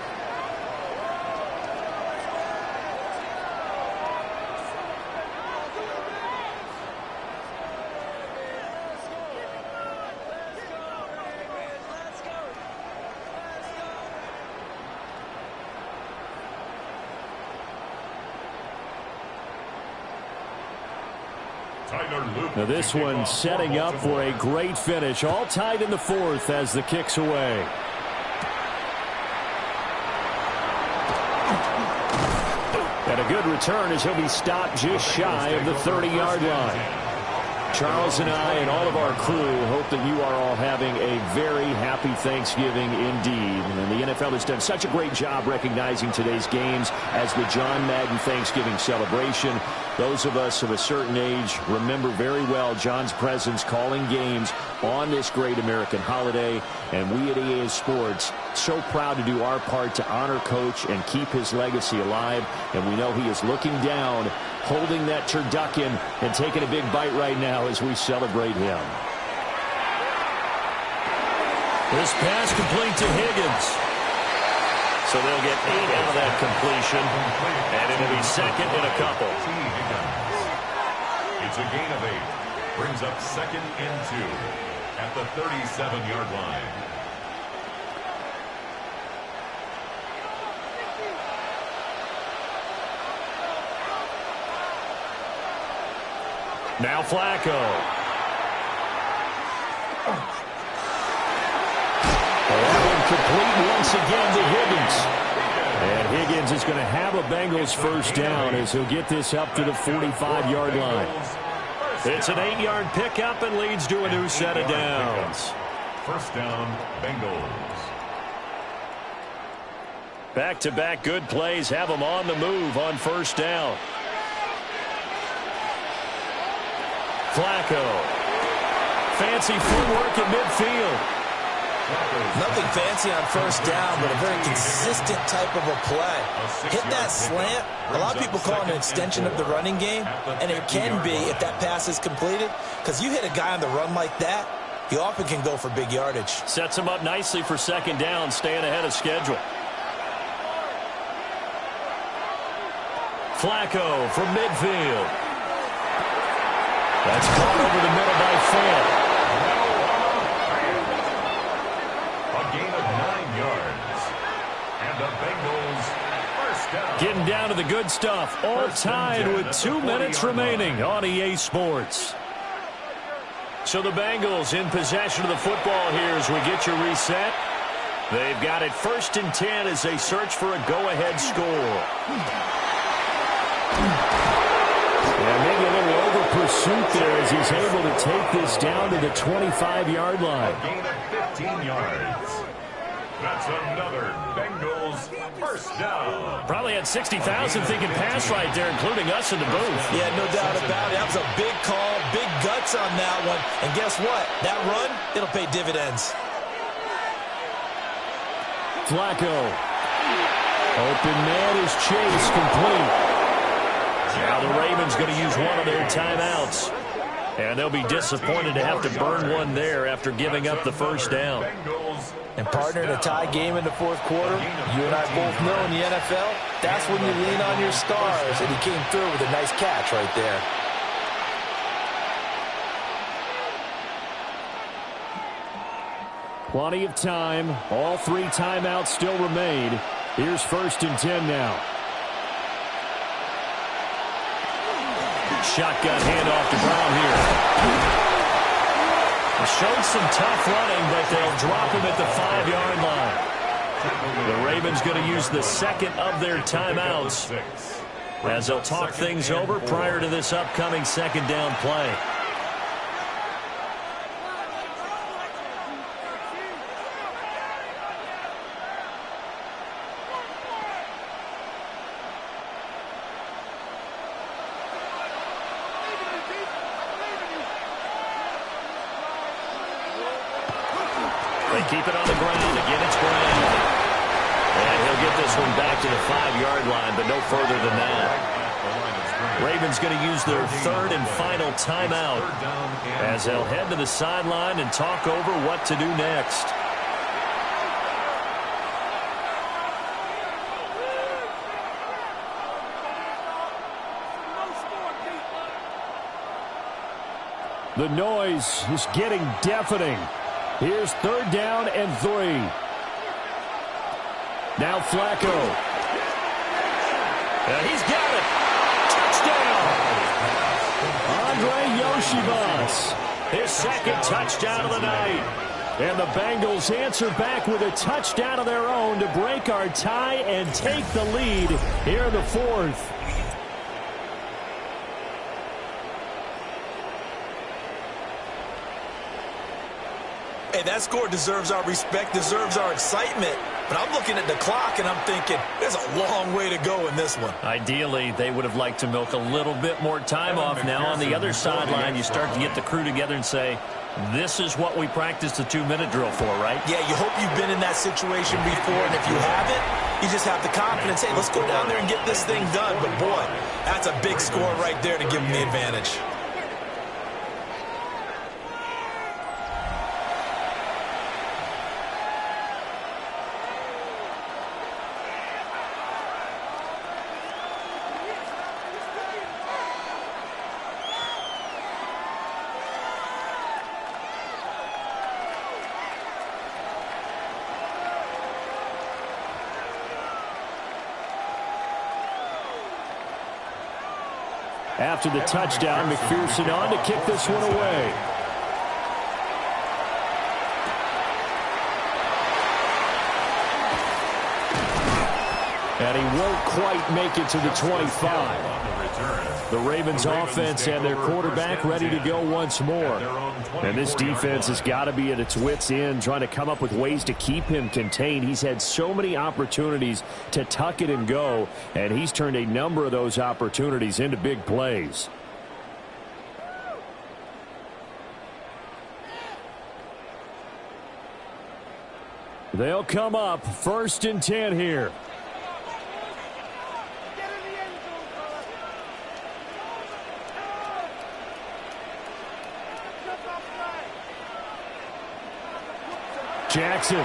Now this one setting up for a great finish. All tied in the 4th as the kick's away. And a good return as he'll be stopped just shy of the 30-yard line. Charles and I and all of our crew hope that you are all having a very happy Thanksgiving indeed. And the NFL has done such a great job recognizing today's games as the John Madden Thanksgiving celebration. Those of us of a certain age remember very well John's presence calling games on this great American holiday. And we at EA Sports, so proud to do our part to honor Coach and keep his legacy alive. And we know he is looking down, holding that turducken and taking a big bite right now as we celebrate him. This pass complete to Higgins. So they'll get 8 out of that completion, and it'll be 2nd and a couple. It's a gain of 8. Brings up 2nd and 2 at the 37-yard line. Now Flacco. And complete once again to Higgins. And Higgins is going to have a Bengals first down as he'll get this up to the 45-yard line. It's an 8-yard pickup and leads to a new set of downs. First down, Bengals. Back-to-back good plays have them on the move on first down. Flacco. Fancy footwork at midfield. Nothing fancy on first down, but a very consistent type of a play. Hit that slant. A lot of people call it an extension of the running game, and it can be if that pass is completed, because you hit a guy on the run like that, he often can go for big yardage. Sets him up nicely for second down, staying ahead of schedule. Flacco from midfield. That's caught over the middle by Fant. Getting down to the good stuff. All tied with 2 minutes remaining on EA Sports. So the Bengals in possession of the football here as we get your reset. They've got it 1st and 10 as they search for a go-ahead score. Yeah, maybe a little over-pursuit there as he's able to take this down to the 25-yard line. A gain of 15 yards. That's another Bengals first down. Probably had 60,000 thinking pass right there, including us in the booth. Yeah, no doubt about it. That was a big call, big guts on that one. And guess what? That run, it'll pay dividends. Flacco. Open man is Chase, complete. Now the Ravens going to use one of their timeouts. And they'll be disappointed to have to burn one there after giving up the first down. And partner, in a tie game in the fourth quarter, you and I both know in the NFL, that's when you lean on your stars, and he came through with a nice catch right there. Plenty of time. All 3 timeouts still remain. Here's 1st and 10 now. Shotgun handoff to Brown here. Showed some tough running, but they'll drop him at the 5-yard line. The Ravens going to use the second of their timeouts as they'll talk things over prior to this upcoming second down play. They keep it on the ground. Again, it's Brown. And he'll get this one back to the 5-yard line, but no further than that. Ravens going to use their 3rd and final timeout as they'll head to the sideline and talk over what to do next. The noise is getting deafening. Here's 3rd down and 3. Now Flacco. And he's got it. Touchdown. Andre Yoshibas. His 2nd touchdown of the night. And the Bengals answer back with a touchdown of their own to break our tie and take the lead here in the 4th. Hey, that score deserves our respect, deserves our excitement. But I'm looking at the clock, and I'm thinking, there's a long way to go in this one. Ideally, they would have liked to milk a little bit more time off. Now, on the other sideline, you start to get the crew together and say, this is what we practiced the 2-minute drill for, right? Yeah, you hope you've been in that situation before, and if you haven't, you just have the confidence, hey, let's go down there and get this thing done. But, boy, that's a big score right there to give them the advantage. After the touchdown, McPherson on to kick this one away. And he won't quite make it to the 25. The Ravens offense and their quarterback ready to go once more. And this defense has got to be at its wits' end, trying to come up with ways to keep him contained. He's had so many opportunities to tuck it and go, and he's turned a number of those opportunities into big plays. They'll come up 1st and 10 here. Jackson to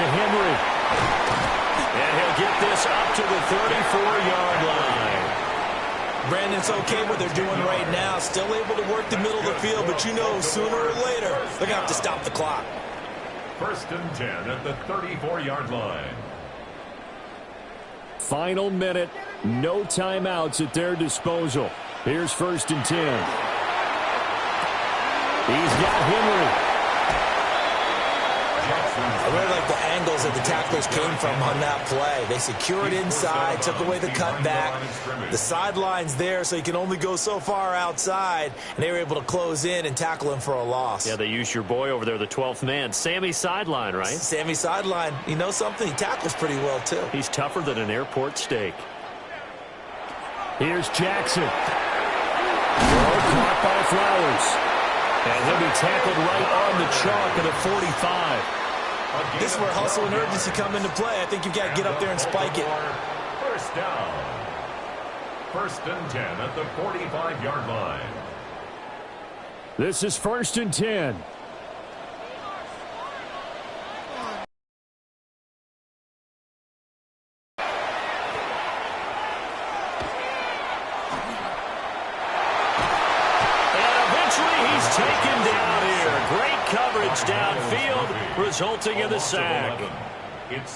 Henry. And he'll get this up to the 34-yard line. Brandon, it's okay what they're doing right now. Still able to work the middle of the field, but you know sooner or later they're going to have to stop the clock. 1st and 10 at the 34-yard line. Final minute. No timeouts at their disposal. Here's 1st and 10. He's got Henry. I really like the angles that the tacklers came from on that play. They secured inside, took away the cutback. The sideline's there, so you can only go so far outside, and they were able to close in and tackle him for a loss. Yeah, they used your boy over there, the 12th man. Sammy Sideline, right? Sammy Sideline. You know something? He tackles pretty well, too. He's tougher than an airport steak. Here's Jackson. Caught by Flowers. And he'll be tackled right on the chalk of the 45. This is where hustle and urgency come into play. I think you've got to get up there and spike it. 1st down. 1st and 10 at the 45-yard line. This is 1st and 10. Downfield, resulting in the sack.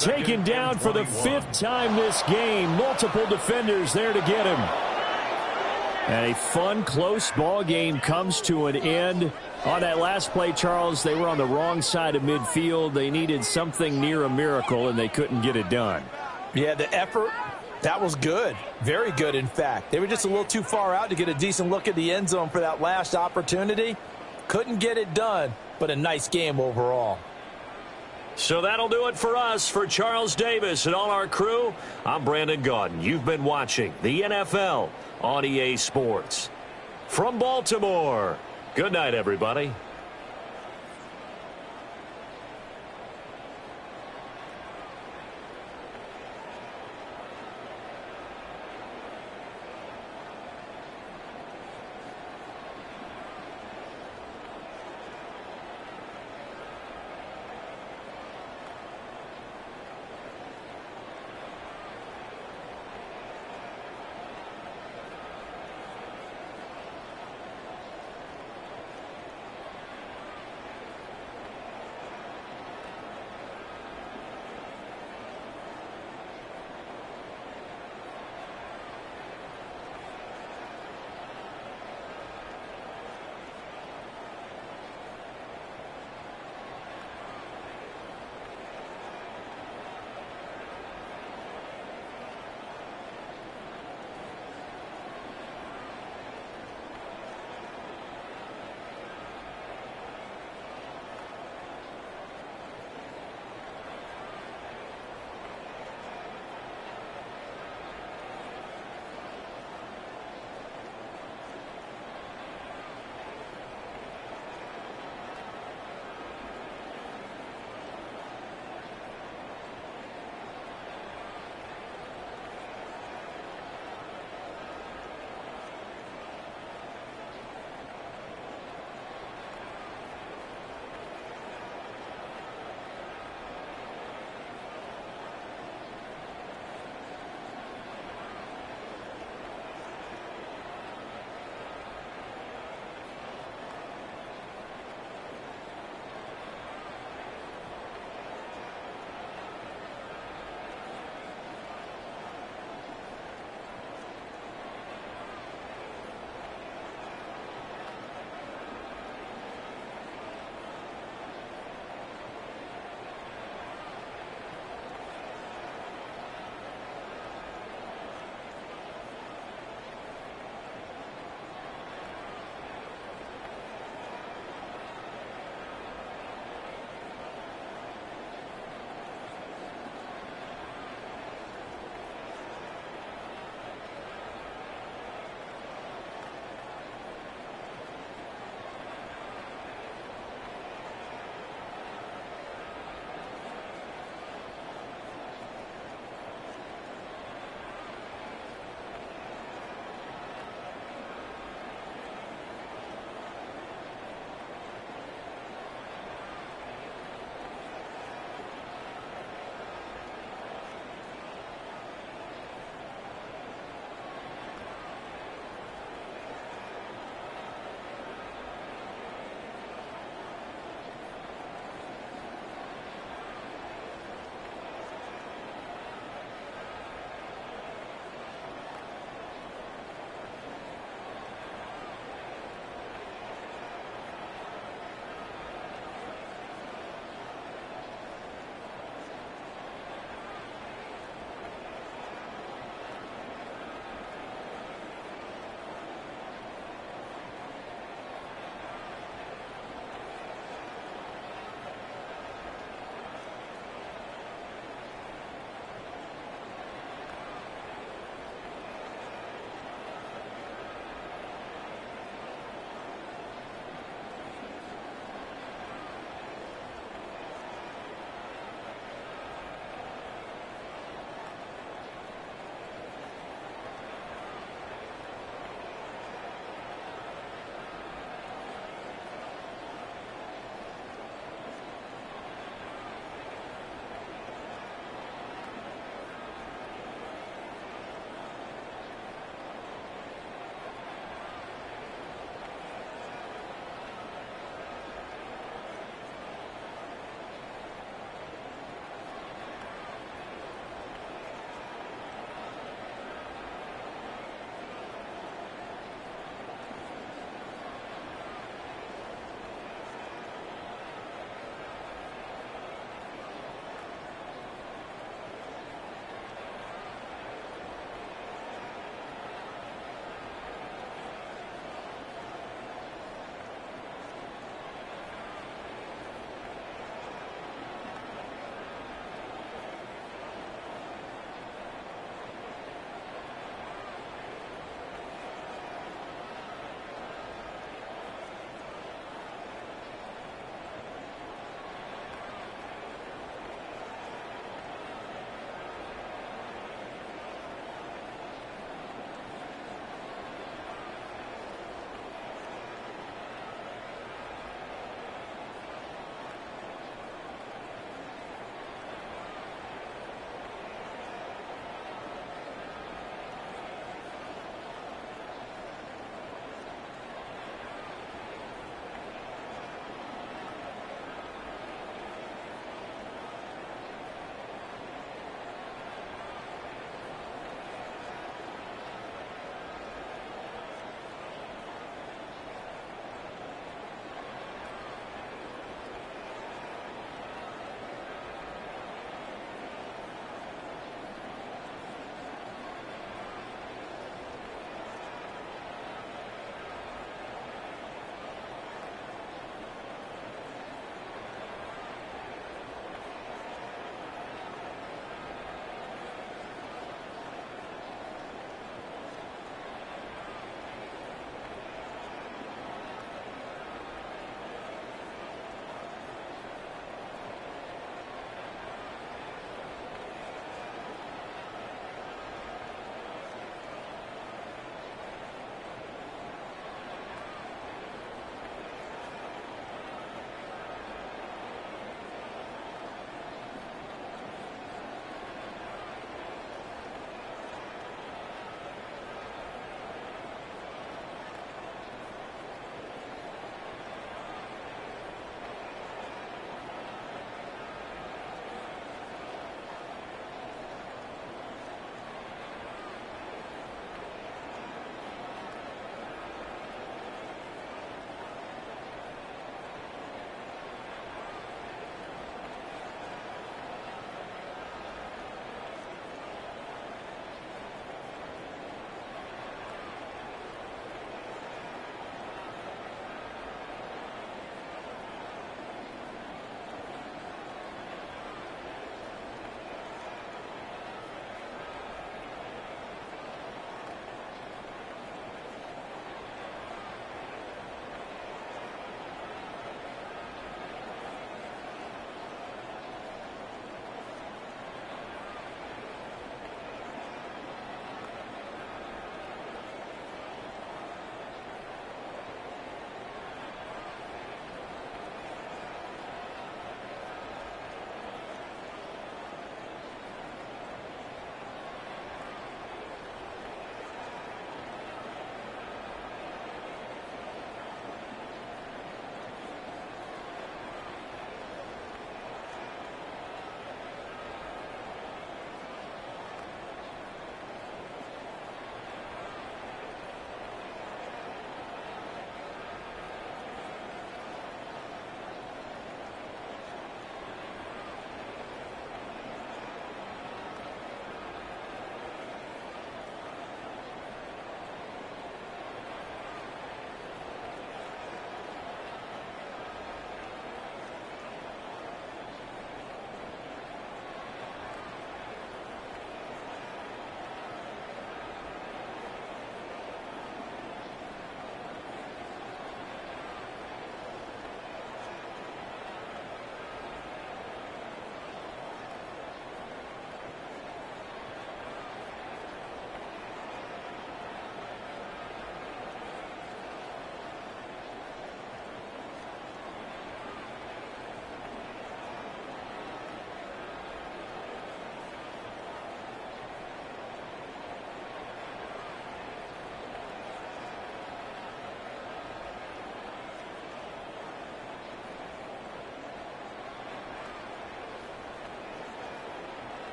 Taken down for the 5th time this game. Multiple defenders there to get him. And a fun, close ball game comes to an end. On that last play, Charles, they were on the wrong side of midfield. They needed something near a miracle, and they couldn't get it done. Yeah, the effort, that was good. Very good, in fact. They were just a little too far out to get a decent look at the end zone for that last opportunity. Couldn't get it done, but a nice game overall. So that'll do it for us. For Charles Davis and all our crew, I'm Brandon Gaudin. You've been watching the NFL on EA Sports. From Baltimore, good night, everybody.